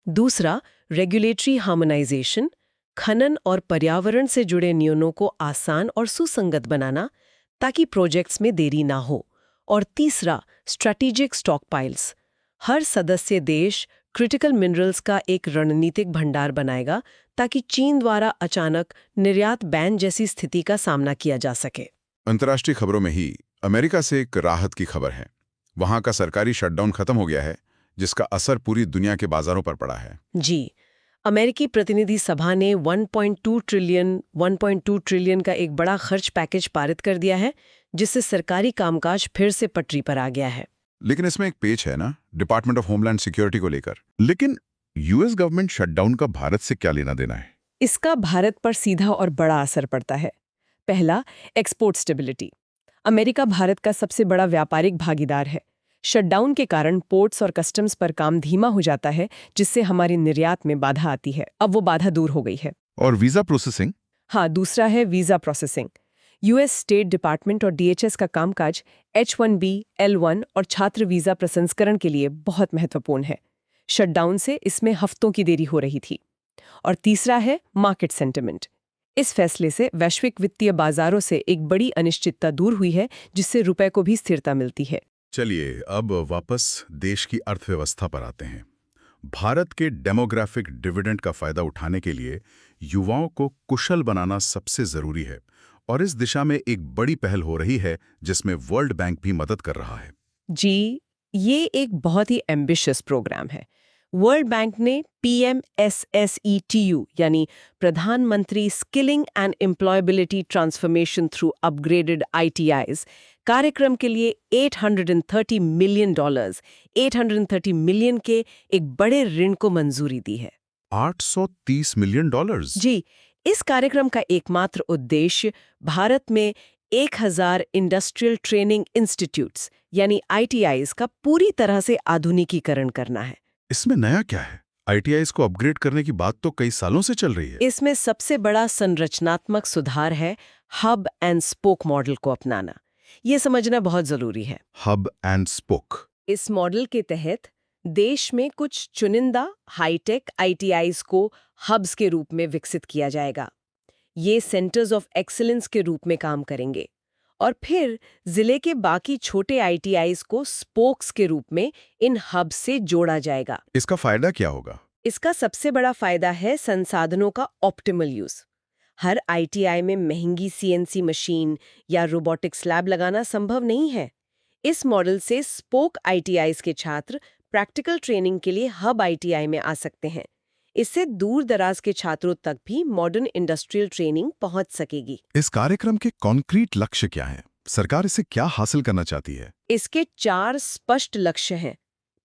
दूसरा, रेगुलेटरी हार्मोनाइजेशन। खनन और पर्यावरण से जुड़े नियमों को आसान और सुसंगत बनाना ताकि प्रोजेक्ट्स में देरी ना हो। और तीसरा, स्ट्रैटेजिक स्टॉकपाइल्स। हर सदस्य देश क्रिटिकल मिनरल्स का एक रणनीतिक भंडार बनाएगा ताकि चीन द्वारा अचानक निर्यात बैन जैसी स्थिति का सामना किया जा सके। अंतर्राष्ट्रीय खबरों में ही अमेरिका से एक राहत की खबर है। वहां का सरकारी शटडाउन खत्म हो गया है, जिसका असर पूरी दुनिया के बाजारों पर पड़ा है। जी, अमेरिकी प्रतिनिधि सभा ने 1.2 ट्रिलियन का एक बड़ा खर्च पैकेज पारित कर दिया है, जिससे सरकारी कामकाज फिर से पटरी पर आ गया है। लेकिन इसमें एक पेच है ना, डिपार्टमेंट ऑफ होमलैंड सिक्योरिटी को लेकर। लेकिन यूएस गवर्नमेंट शटडाउन का भारत से क्या लेना देना है? इसका भारत पर सीधा और बड़ा असर पड़ता है। पहला, एक्सपोर्ट स्टेबिलिटी। अमेरिका भारत का सबसे बड़ा व्यापारिक भागीदार है। शटडाउन के कारण पोर्ट्स और कस्टम्स पर काम धीमा हो जाता है, जिससे हमारी निर्यात में बाधा आती है। अब वो बाधा दूर हो गई है। और वीजा प्रोसेसिंग? हाँ, दूसरा है visa processing. US state department और डीएचएस का कामकाज H-1B, L-1 और छात्र वीजा प्रसंस्करण के लिए बहुत महत्वपूर्ण है। शटडाउन से इसमें हफ्तों की देरी हो रही थी। और तीसरा है मार्केट सेंटिमेंट। इस फैसले से वैश्विक वित्तीय बाजारों से एक बड़ी अनिश्चितता दूर हुई है, जिससे रुपए को भी स्थिरता मिलती है। चलिए अब वापस देश की अर्थव्यवस्था पर आते हैं। भारत के डेमोग्राफिक डिविडेंड का फायदा उठाने के लिए युवाओं को कुशल बनाना सबसे जरूरी है, और इस दिशा में एक बड़ी पहल हो रही है जिसमें वर्ल्ड बैंक भी मदद कर रहा है। जी, ये एक बहुत ही एम्बिशियस प्रोग्राम है। वर्ल्ड बैंक ने PMSSETU यानी प्रधानमंत्री skilling and employability transformation through upgraded ITIs कार्यक्रम के लिए $830 मिलियन 830 मिलियन के एक बड़े ऋण को मंजूरी दी है। $830 मिलियन? जी, इस कार्यक्रम का एकमात्र उद्देश्य भारत में 1000 इंडस्ट्रियल ट्रेनिंग इंस्टीट्यूट्स यानी ITIs का पूरी तरह से आधुनिकीकरण करना है। इसमें नया क्या है? ITIs को अपग्रेड करने की बात तो कई सालों से चल रही है। इसमें सबसे बड़ा संरचनात्मक सुधार है हब एंड स्पोक मॉडल को अपनाना। ये समझना बहुत जरूरी है। Hub and spoke. इस मॉडल के तहत देश में कुछ चुनिंदा हाईटेक ITIs को हब्स के रूप में विकसित किया जाएगा। ये सेंटर्स ऑफ एक्सीलेंस के रूप में काम करेंगे और फिर जिले के बाकी छोटे ITIs को स्पोक्स के रूप में इन हब्स से जोड़ा जाएगा। इसका फायदा क्या होगा? इसका सबसे बड़ा फायदा है संसाधनों का ऑप्टिमल यूज। हर ITI में महंगी CNC मशीन या रोबोटिक्स लैब लगाना संभव नहीं है। इस मॉडल से स्पोक ITIs के छात्र प्रैक्टिकल ट्रेनिंग के लिए हब ITI में आ सकते हैं। इससे दूर दराज के छात्रों तक भी मॉडर्न इंडस्ट्रियल ट्रेनिंग पहुंच सकेगी। इस कार्यक्रम के कॉन्क्रीट लक्ष्य क्या हैं? सरकार इसे क्या हासिल करना चाहती है? इसके 4 स्पष्ट लक्ष्य हैं।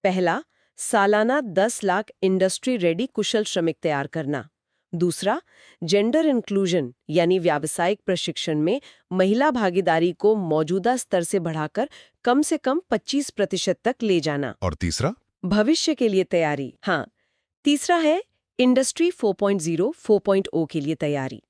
पहला, सालाना 10 लाख इंडस्ट्री रेडी कुशल श्रमिक तैयार करना। दूसरा, जेंडर इंक्लूजन यानी व्यावसायिक प्रशिक्षण में महिला भागीदारी को मौजूदा स्तर से बढ़ाकर कम से कम 25% तक ले जाना। और तीसरा, भविष्य के लिए तैयारी। हाँ, तीसरा है इंडस्ट्री 4.0 4.0 के लिए तैयारी।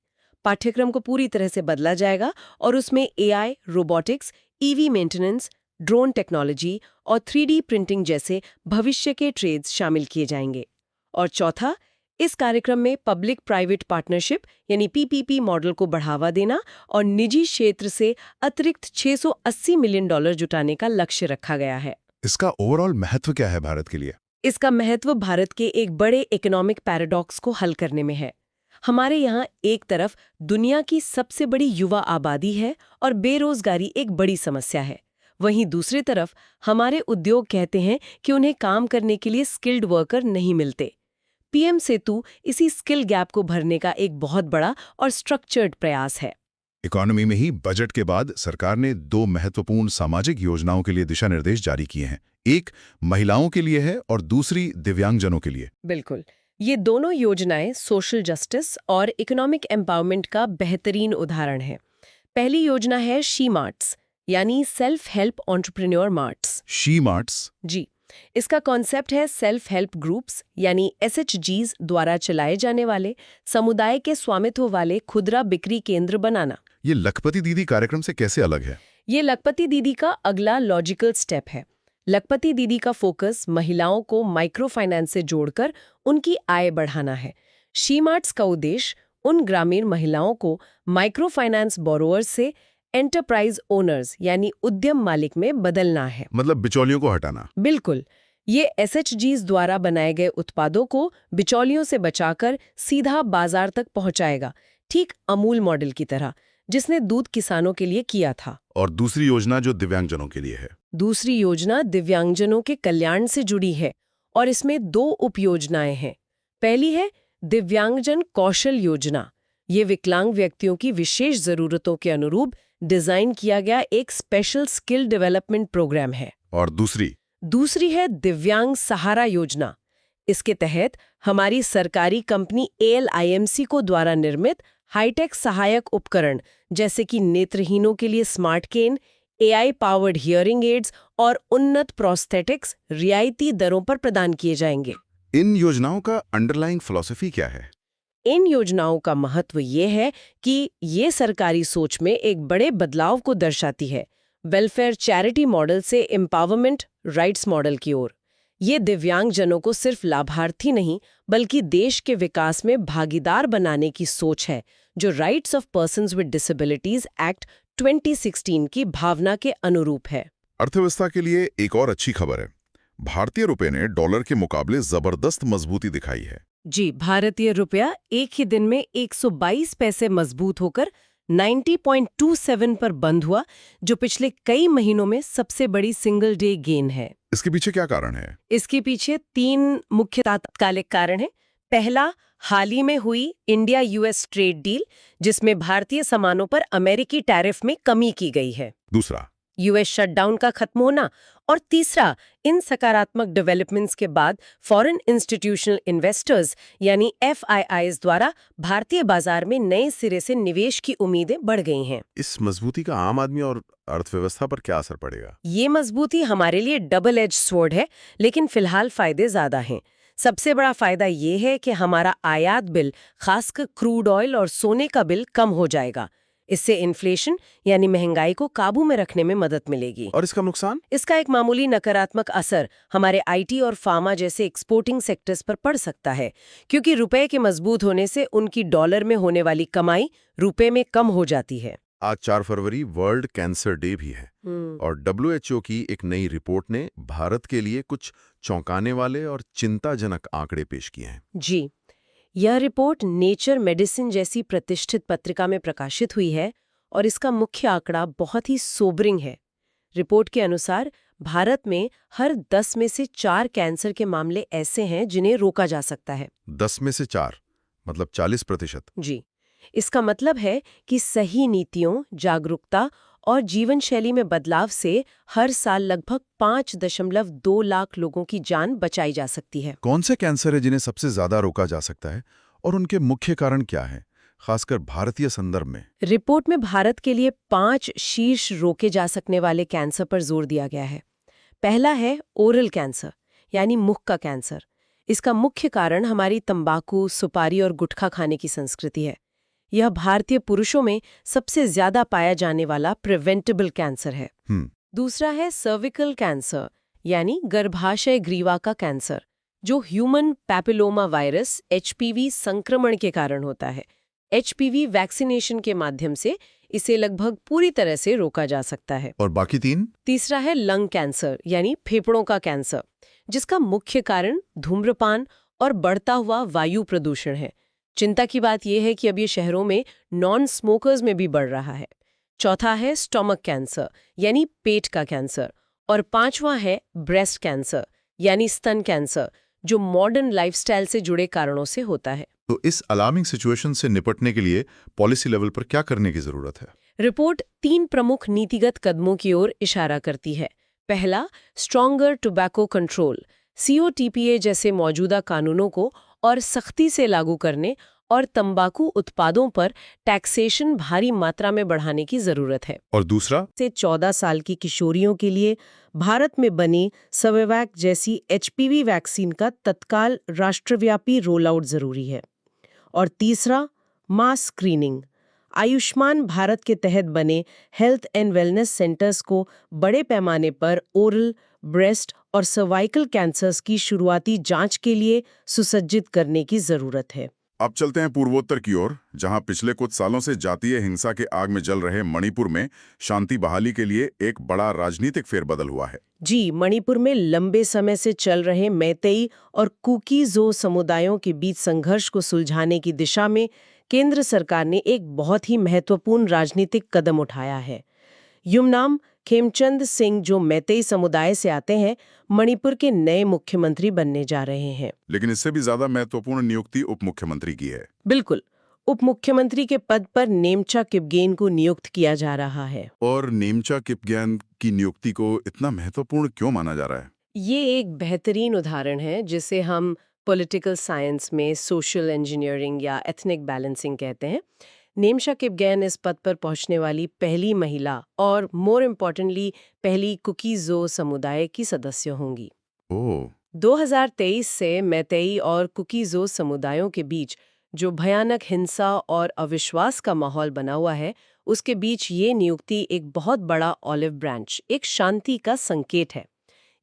पाठ्यक्रम को पूरी तरह से बदला जाएगा और उसमें AI, robotics, EV maintenance, drone technology और 3D प्रिंटिंग जैसे भविष्य के ट्रेड्स शामिल किए जाएंगे। और चौथा, इस कार्यक्रम में पब्लिक प्राइवेट पार्टनरशिप यानी PPP मॉडल को बढ़ावा देना और निजी क्षेत्र से अतिरिक्त $680 मिलियन जुटाने का लक्ष्य रखा गया है। इसका ओवरऑल महत्व क्या है भारत के लिए? इसका महत्व भारत के एक बड़े इकोनॉमिक पैराडॉक्स को हल करने में है। हमारे यहाँ एक तरफ दुनिया की सबसे बड़ी युवा आबादी है और बेरोजगारी एक बड़ी समस्या है। वहीं दूसरी तरफ हमारे उद्योग कहते हैं कि उन्हें काम करने के लिए स्किल्ड वर्कर नहीं मिलते। PM सेतु इसी स्किल गैप को भरने का एक बहुत बड़ा और स्ट्रक्चर्ड प्रयास है। इकोनॉमी में ही बजट के बाद सरकार ने 2 महत्वपूर्ण सामाजिक योजनाओं के लिए दिशा निर्देश जारी किए हैं। एक महिलाओं के लिए है और दूसरी दिव्यांगजनों के लिए। बिल्कुल, ये दोनों योजनाएं सोशल जस्टिस और इकोनॉमिक एम्पावरमेंट का बेहतरीन उदाहरण है। पहली योजना है शी मार्ट्स यानी self help entrepreneur marts. She marts? जी, इसका कॉन्सेप्ट है सेल्फ हेल्प ग्रुप्स यानी SHGs द्वारा चलाए जाने वाले समुदाय के स्वामित्व वाले खुदरा बिक्री केंद्र बनाना। ये लखपति दीदी कार्यक्रम से कैसे अलग है? ये लखपति दीदी का अगला लॉजिकल स्टेप है। लखपति दीदी का फोकस महिलाओं को माइक्रो फाइनेंस से जोड़कर उनकी आय बढ़ाना है। शी मार्ट्स का उद्देश्य उन ग्रामीण महिलाओं को माइक्रो फाइनेंस बोरोअर्स से एंटरप्राइज ओनर्स यानी उद्यम मालिक में बदलना है। मतलब बिचौलियों को हटाना। बिल्कुल, ये SHGs द्वारा बनाए गए उत्पादों को बिचौलियों से बचाकर सीधा बाजार तक पहुंचाएगा, ठीक अमूल मॉडल की तरह, जिसने दूध किसानों के लिए किया था। और दूसरी योजना जो दिव्यांगजनों के लिए है? दूसरी योजना दिव्यांगजनों के कल्याण से जुड़ी है और इसमें 2 उपयोजनाएं हैं। पहली है दिव्यांगजन कौशल योजना। ये विकलांग व्यक्तियों की विशेष जरूरतों के अनुरूप डिजाइन किया गया एक स्पेशल स्किल डेवलपमेंट प्रोग्राम है। और दूसरी है दिव्यांग सहारा योजना। इसके तहत हमारी सरकारी कंपनी ALIMC को द्वारा निर्मित हाईटेक सहायक उपकरण जैसे कि नेत्रहीनों के लिए smart cane, AI powered hearing aids और उन्नत प्रोस्थेटिक्स रियायती दरों पर प्रदान किए जाएंगे। इन योजनाओं का अंडरलाइंग फिलॉसफी क्या है? इन योजनाओं का महत्व ये है कि ये सरकारी सोच में एक बड़े बदलाव को दर्शाती है, वेलफेयर चैरिटी मॉडल से एम्पावरमेंट राइट्स मॉडल की ओर। ये दिव्यांगजनों को सिर्फ लाभार्थी नहीं बल्कि देश के विकास में भागीदार बनाने की सोच है, जो rights of persons with disabilities act 2016 की भावना के अनुरूप है। अर्थव्यवस्था के लिए एक और अच्छी खबर है। भारतीय रुपए ने डॉलर के मुकाबले जबरदस्त मजबूती दिखाई है। जी, भारतीय रुपया एक ही दिन में 122 पैसे मजबूत होकर 90.27 पर बंद हुआ, जो पिछले कई महीनों में सबसे बड़ी सिंगल डे गेन है। इसके पीछे क्या कारण है? इसके पीछे 3 मुख्य तात्कालिक कारण हैं। पहला, हाल ही में हुई इंडिया यूएस ट्रेड डील, जिसमें भारतीय सामानों पर अमेरिकी टैरिफ में कमी की गई है। दूसरा, यूएस शटडाउन का खत्म होना। और तीसरा, इन सकारात्मक डेवलपमेंट्स के बाद फॉरेन इंस्टीट्यूशनल इन्वेस्टर्स यानी FIIs द्वारा भारतीय बाजार में नए सिरे से निवेश की उम्मीदें बढ़ गई हैं। इस मजबूती का आम आदमी और अर्थव्यवस्था पर क्या असर पड़ेगा? ये मजबूती हमारे लिए डबल एज स्वॉर्ड है, लेकिन फिलहाल फायदे ज्यादा हैं। सबसे बड़ा फायदा ये है कि हमारा आयात बिल, खासकर क्रूड ऑयल और सोने का बिल, कम हो जाएगा। इससे इन्फ्लेशन यानी महंगाई को काबू में रखने में मदद मिलेगी। और इसका नुकसान? इसका एक मामूली नकारात्मक असर हमारे IT और फार्मा जैसे एक्सपोर्टिंग सेक्टर्स पर पड़ सकता है, क्योंकि रुपए के मजबूत होने से उनकी डॉलर में होने वाली कमाई रुपए में कम हो जाती है। आज 4 फरवरी वर्ल्ड कैंसर डे भी है और WHO की एक नई रिपोर्ट ने भारत के लिए कुछ चौंकाने वाले और चिंताजनक आंकड़े पेश किए हैं। जी, यह रिपोर्ट नेचर मेडिसिन जैसी प्रतिष्ठित पत्रिका में प्रकाशित हुई है और इसका मुख्य आंकड़ा बहुत ही सोबरिंग है। रिपोर्ट के अनुसार भारत में हर 10 में से 4 कैंसर के मामले ऐसे हैं जिन्हें रोका जा सकता है। 10 में से 4 मतलब 40%। जी, इसका मतलब है कि सही नीतियों, जागरूकता और जीवन शैली में बदलाव से हर साल लगभग 5.2 लाख लोगों की जान बचाई जा सकती है। कौन से कैंसर है जिन्हें सबसे ज्यादा रोका जा सकता है और उनके मुख्य कारण क्या है, खासकर भारतीय संदर्भ में? रिपोर्ट में भारत के लिए 5 शीर्ष रोके जा सकने वाले कैंसर पर जोर दिया गया है। पहला है ओरल कैंसर, यानी मुख का कैंसर। इसका मुख्य कारण हमारी तंबाकू, सुपारी और गुटखा खाने की संस्कृति है। यह भारतीय पुरुषों में सबसे ज्यादा पाया जाने वाला प्रिवेंटेबल कैंसर है। दूसरा है सर्विकल कैंसर, यानी गर्भाशय ग्रीवा का कैंसर, जो ह्यूमन पैपिलोमा वायरस HPV संक्रमण के कारण होता है। HPV वैक्सीनेशन के माध्यम से इसे लगभग पूरी तरह से रोका जा सकता है। और बाकी 3? तीसरा है लंग कैंसर, यानी फेफड़ों का कैंसर, जिसका मुख्य कारण धूम्रपान और बढ़ता हुआ वायु प्रदूषण है। चिंता की बात यह है कि अब ये शहरों में नॉन स्मोकर्स में भी बढ़ रहा है। चौथा है स्टोमक कैंसर, यानी पेट का कैंसर। और पांचवा है ब्रेस्ट कैंसर, यानी स्तन कैंसर, जो मॉडर्न लाइफस्टाइल से जुड़े कारणों से होता है। तो इस अलार्मिंग सिचुएशन से निपटने के लिए पॉलिसी लेवल पर क्या करने की जरूरत है? रिपोर्ट 3 प्रमुख नीतिगत कदमों की ओर इशारा करती है। पहला, स्ट्रॉन्गर टोबैको कंट्रोल, COTPA जैसे मौजूदा कानूनों को और सख्ती से लागू करने और तंबाकू उत्पादों पर टैक्सेशन भारी मात्रा में बढ़ाने की जरूरत है। और दूसरा, से 14 साल की किशोरियों के लिए भारत में बनी सवेवैक जैसी HPV वैक्सीन का तत्काल राष्ट्रव्यापी रोल आउट जरूरी है। और तीसरा, मास स्क्रीनिंग। आयुष्मान भारत के तहत बने हेल्थ एंड वेलनेस सेंटर्स को बड़े पैमाने पर ओरल, ब्रेस्ट और सर्वाइकल कैंसर्स की शुरुआती जांच के लिए सुसज्जित करने की जरूरत है। अब चलते हैं पूर्वोत्तर की ओर, जहां पिछले कुछ सालों से जातीय हिंसा के आग में जल रहे मणिपुर में शांति बहाली के लिए एक बड़ा राजनीतिक फेरबदल हुआ है। जी, मणिपुर में लंबे समय से चल रहे मैतेई और कुकी-ज़ो समुदायों के बीच संघर्ष को सुलझाने की दिशा में केंद्र सरकार ने एक बहुत ही महत्वपूर्ण राजनीतिक कदम उठाया है। युमनाम खेमचंद सिंह, जो मैतेई समुदाय से आते हैं, मणिपुर के नए मुख्यमंत्री बनने जा रहे हैं। लेकिन इससे भी ज्यादा महत्वपूर्ण नियुक्ति उप मुख्यमंत्री की है। बिल्कुल, उप मुख्यमंत्री के पद पर नेमचा किपगेन को नियुक्त किया जा रहा है। और नेमचा किपगेन की नियुक्ति को इतना महत्वपूर्ण क्यों माना जा रहा है? ये एक बेहतरीन उदाहरण है जिसे हम पॉलिटिकल साइंस में सोशल इंजीनियरिंग या एथनिक बैलेंसिंग कहते हैं। नेमचा किपगेन इस पद पर पहुंचने वाली पहली महिला और मोर इम्पोर्टेंटली पहली कुकी-ज़ो समुदाय की सदस्य होंगी। ओह, 2023 से मैतेई और कुकी-ज़ो समुदायों के बीच जो भयानक हिंसा और अविश्वास का माहौल बना हुआ है, उसके बीच ये नियुक्ति एक बहुत बड़ा ऑलिव ब्रांच, एक शांति का संकेत है।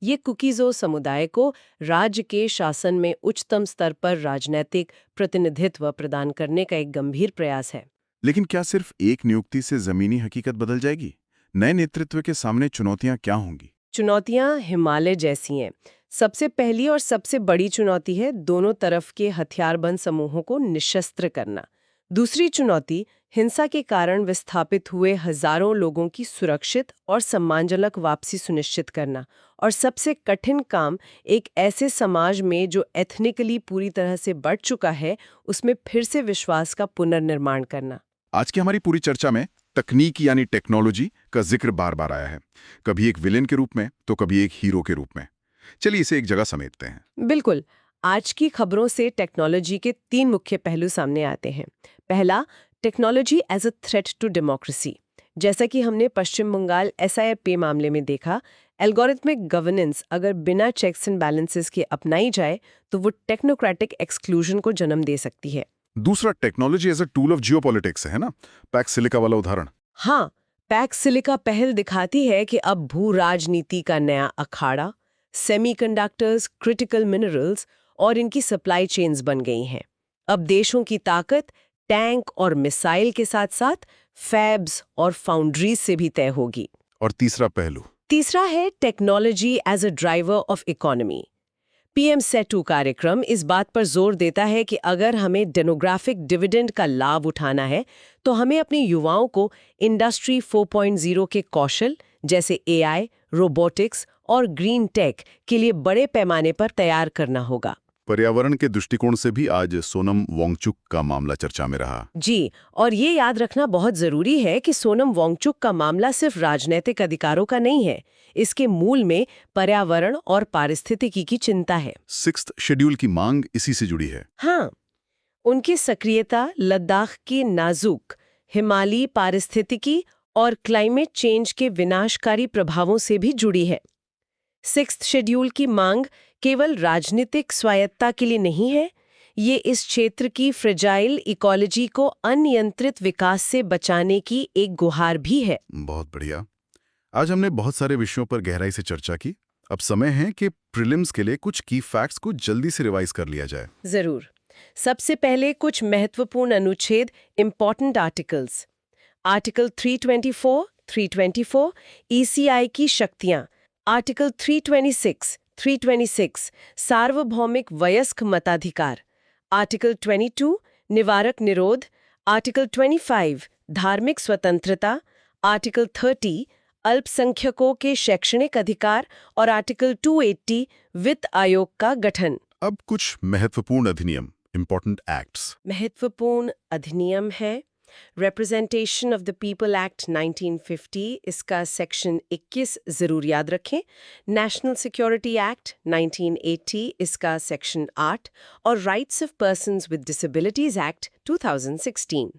ये कुकीज़ो समुदाय को राज्य के शासन में उच्चतम स्तर पर राजनैतिक प्रतिनिधित्व प्रदान करने का एक गंभीर प्रयास है। लेकिन क्या सिर्फ एक नियुक्ति से जमीनी हकीकत बदल जाएगी? नए नेतृत्व के सामने चुनौतियां क्या होंगी? चुनौतियां हिमालय जैसी हैं। सबसे पहली और सबसे बड़ी चुनौती है दोनों तरफ के हथियारबंद समूहों को निशस्त्र करना। दूसरी चुनौती हिंसा के कारण विस्थापित हुए हजारों लोगों की सुरक्षित और सम्मानजनक वापसी सुनिश्चित करना। और सबसे कठिन काम एक ऐसे समाज में जो एथनिकली पूरी तरह से बढ़ चुका है, उसमें फिर से विश्वास का पुनर्निर्माण करना। आज की हमारी पूरी चर्चा में तकनीक यानी टेक्नोलॉजी का जिक्र बार बार आया है, कभी एक विलेन के रूप में तो कभी एक हीरो के रूप में। चलिए इसे एक जगह समेटते हैं। बिल्कुल। आज की खबरों से टेक्नोलॉजी के 3 मुख्य पहलू सामने आते हैं। पहला, technology as a threat to democracy. जैसा कि हमने पश्चिम बंगाल SIP मामले में देखा, एल्गोरिथमिक गवर्नेंस अगर बिना चेक्स एंड बैलेंसेस के अपनाई जाए तो वो टेक्नोक्रेटिक एक्सक्लूजन को जन्म दे सकती है। दूसरा, technology as a tool of geopolitics है ना, पैक्स सिलिका वाला उदाहरण। हाँ, पैक्स सिलिका पहल दिखाती है कि अब भू राजनीति का नया अखाड़ा सेमीकंडक्टर्स, क्रिटिकल मिनरल्स और इनकी सप्लाई चेन्स बन गई हैं। अब देशों की ताकत टैंक और मिसाइल के साथ साथ फैब्स और फाउंड्रीज से भी तय होगी। और तीसरा पहलू? तीसरा है technology as a driver of economy. PM Setu कार्यक्रम इस बात पर जोर देता है कि अगर हमें डेमोग्राफिक डिविडेंड का लाभ उठाना है तो हमें अपने युवाओं को इंडस्ट्री 4.0 के कौशल जैसे AI, रोबोटिक्स और ग्रीन टेक के लिए बड़े पैमाने पर तैयार करना होगा। पर्यावरण के दृष्टिकोण से भी आज सोनम वांगचुक का मामला चर्चा में रहा। जी, और ये याद रखना बहुत जरूरी है कि सोनम वांगचुक का मामला सिर्फ राजनीतिक अधिकारों का नहीं है। इसके मूल में पर्यावरण और पारिस्थितिकी की चिंता है। 6th शेड्यूल की मांग इसी से जुड़ी है। हाँ, उनकी सक्रियता लद्दाख की नाजुक हिमालयी पारिस्थितिकी और क्लाइमेट चेंज के विनाशकारी प्रभावों से भी जुड़ी है। 6th शेड्यूल की मांग केवल राजनीतिक स्वायत्ता के लिए नहीं है, ये इस क्षेत्र की फ्रेजाइल इकोलॉजी को अनियंत्रित विकास से बचाने की एक गुहार भी है। बहुत बढ़िया। आज हमने बहुत सारे विषयों पर गहराई से चर्चा की। अब समय है कि प्रीलिम्स के लिए कुछ की फैक्ट्स को जल्दी से रिवाइज कर लिया जाए। जरूर। सबसे पहले कुछ महत्वपूर्ण अनुच्छेद, इंपॉर्टेंट आर्टिकल्स। आर्टिकल 324 ECI की शक्तियां। आर्टिकल 326 सार्वभौमिक वयस्क मताधिकार। आर्टिकल 22 निवारक निरोध। आर्टिकल 25 धार्मिक स्वतंत्रता। आर्टिकल 30 अल्पसंख्यकों के शैक्षणिक अधिकार और आर्टिकल 280 वित्त आयोग का गठन। अब कुछ महत्वपूर्ण अधिनियम, इंपॉर्टेंट एक्ट्स। महत्वपूर्ण अधिनियम है representation of the people act 1950, इसका सेक्शन 21 जरूर याद रखें। नेशनल सिक्योरिटी एक्ट 1980, इसका सेक्शन 8 और rights of persons with disabilities act 2016।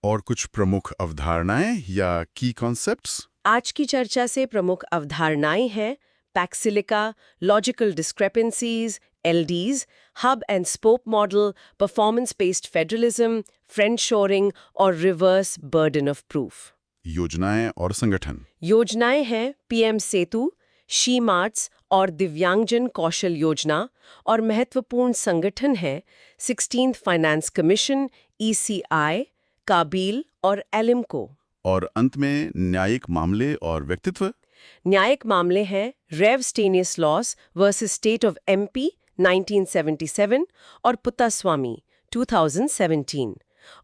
और कुछ प्रमुख अवधारणाएं या की कॉन्सेप्ट्स। आज की चर्चा से प्रमुख अवधारणाएं हैं PACS silica, logical डिस्क्रेपेंसीज, LDs, hub and spoke model, performance based federalism, friendshoring और रिवर्स बर्डन ऑफ प्रूफ। योजनाएं और संगठन। योजनाएं हैं PM सेतु, शी मार्ट्स और दिव्यांगजन कौशल योजना। और महत्वपूर्ण संगठन है 16th फाइनेंस कमीशन, ECI, काबिल और एलिमको। और अंत में न्यायिक मामले और व्यक्तित्व। न्यायिक मामले हैं Rev Stanislaus versus state of MP 1977 और पुत्तास्वामी 2017।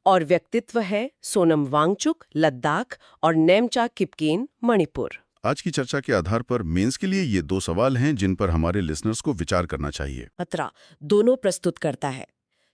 और व्यक्तित्व है सोनम वांगचुक लद्दाख और नेमचा किपकेन मणिपुर। आज की चर्चा के आधार पर मेंस के लिए ये 2 सवाल हैं जिन पर हमारे लिसनर्स को विचार करना चाहिए। पत्रा दोनों प्रस्तुत करता है।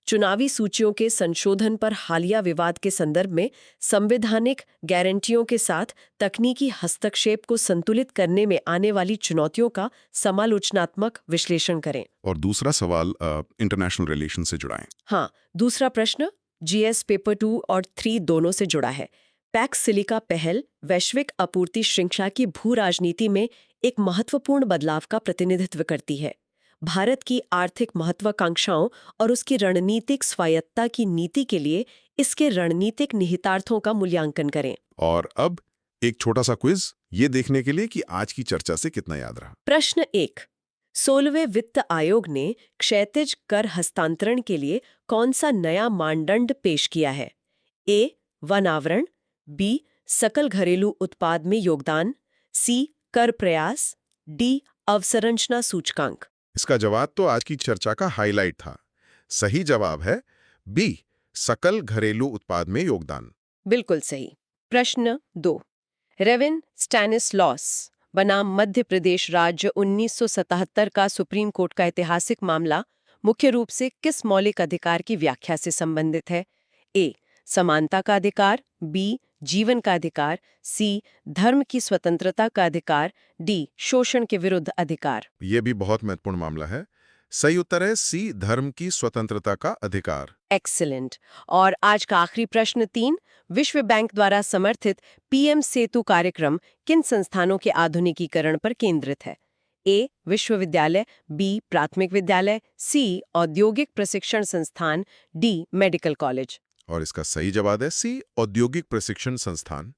चुनावी सूचियों के संशोधन पर हालिया विवाद के संदर्भ में संवैधानिक गारंटियों के साथ तकनीकी हस्तक्षेप को संतुलित करने में आने वाली चुनौतियों का समालोचनात्मक विश्लेषण करें। और दूसरा सवाल इंटरनेशनल रिलेशन से जुड़ा है। हाँ, दूसरा प्रश्न GS पेपर 2 और 3 दोनों से जुड़ा है। पैक्स सिलिका पहल वैश्विक आपूर्ति श्रृंखला की भू राजनीति में एक महत्वपूर्ण बदलाव का प्रतिनिधित्व करती है। भारत की आर्थिक महत्वाकांक्षाओं और उसकी रणनीतिक स्वायत्ता की नीति के लिए इसके रणनीतिक निहितार्थों का मूल्यांकन करें। और अब एक छोटा सा क्विज, ये देखने के लिए कि आज की चर्चा से कितना याद रहा। प्रश्न 1, 16वें वित्त आयोग ने क्षैतिज कर हस्तांतरण के लिए कौन सा नया मानदंड पेश किया है? ए. वन आवरण, बी. सकल घरेलू उत्पाद में योगदान, सी. कर प्रयास, डी. अवसंरचना सूचकांक। इसका जवाब तो आज की चर्चा का हाईलाइट था। सही जवाब है बी, सकल घरेलू उत्पाद में योगदान। बिल्कुल सही। प्रश्न 2। रेविन स्टैनिस्लॉस बनाम मध्य प्रदेश राज्य 1977 का सुप्रीम कोर्ट का ऐतिहासिक मामला मुख्य रूप से किस मौलिक अधिकार की व्याख्या से संबंधित है? ए. समानता का अधिकार, बी. जीवन का अधिकार, सी. धर्म की स्वतंत्रता का अधिकार, डी. शोषण के विरुद्ध अधिकार। ये भी बहुत महत्वपूर्ण मामला है। सही उत्तर है सी, धर्म की स्वतंत्रता का अधिकार। एक्सीलेंट। और आज का आखिरी प्रश्न 3। विश्व बैंक द्वारा समर्थित पीएम सेतु कार्यक्रम किन संस्थानों के आधुनिकीकरण पर केंद्रित है? ए. विश्वविद्यालय, बी. प्राथमिक विद्यालय, सी. औद्योगिक प्रशिक्षण संस्थान, डी. Medical college. और इसका सही जवाब है सी, औद्योगिक प्रशिक्षण संस्थान।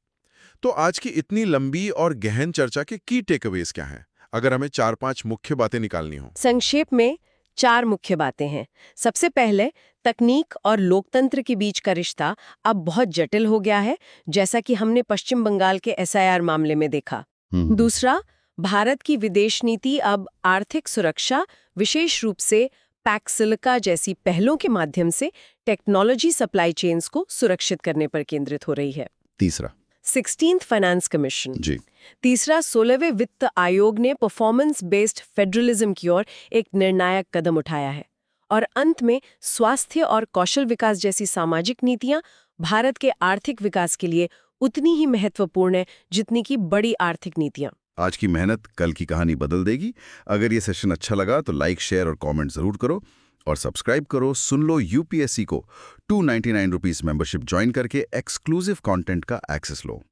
तो आज की इतनी लंबी और गहन चर्चा के की टेकअवेज क्या हैं? अगर हमें 4-5 मुख्य बातें निकालनी हो। संक्षेप में 4 मुख्य बातें हैं। सबसे पहले, तकनीक और लोकतंत्र के बीच का रिश्ता अब बहुत जटिल हो गया है, जैसा कि हमने पश्चिम बंगाल के एसआईआर मामले में देखा। दूसरा, भारत की विदेश नीति अब आर्थिक सुरक्षा, विशेष रूप से पैक्सिलिका जैसी पहलों के माध्यम से टेक्नोलॉजी सप्लाई चेन्स को सुरक्षित करने पर केंद्रित हो रही है। तीसरा, 16th फाइनेंस कमीशन। जी। तीसरा, 16वें वित्त आयोग ने परफॉर्मेंस बेस्ड फेडरलिज्म की ओर एक निर्णायक कदम उठाया है। और अंत में, स्वास्थ्य और कौशल विकास जैसी सामाजिक नीतियां भारत के आर्थिक विकास के लिए उतनी ही महत्वपूर्ण है जितनी की बड़ी आर्थिक नीतियां। आज की मेहनत कल की कहानी बदल देगी। अगर ये सेशन अच्छा लगा तो लाइक, शेयर और कमेंट जरूर करो और सब्सक्राइब करो। सुन लो यूपीएससी को 299 रुपीस मेंबरशिप ज्वाइन करके एक्सक्लूसिव कंटेंट का एक्सेस लो।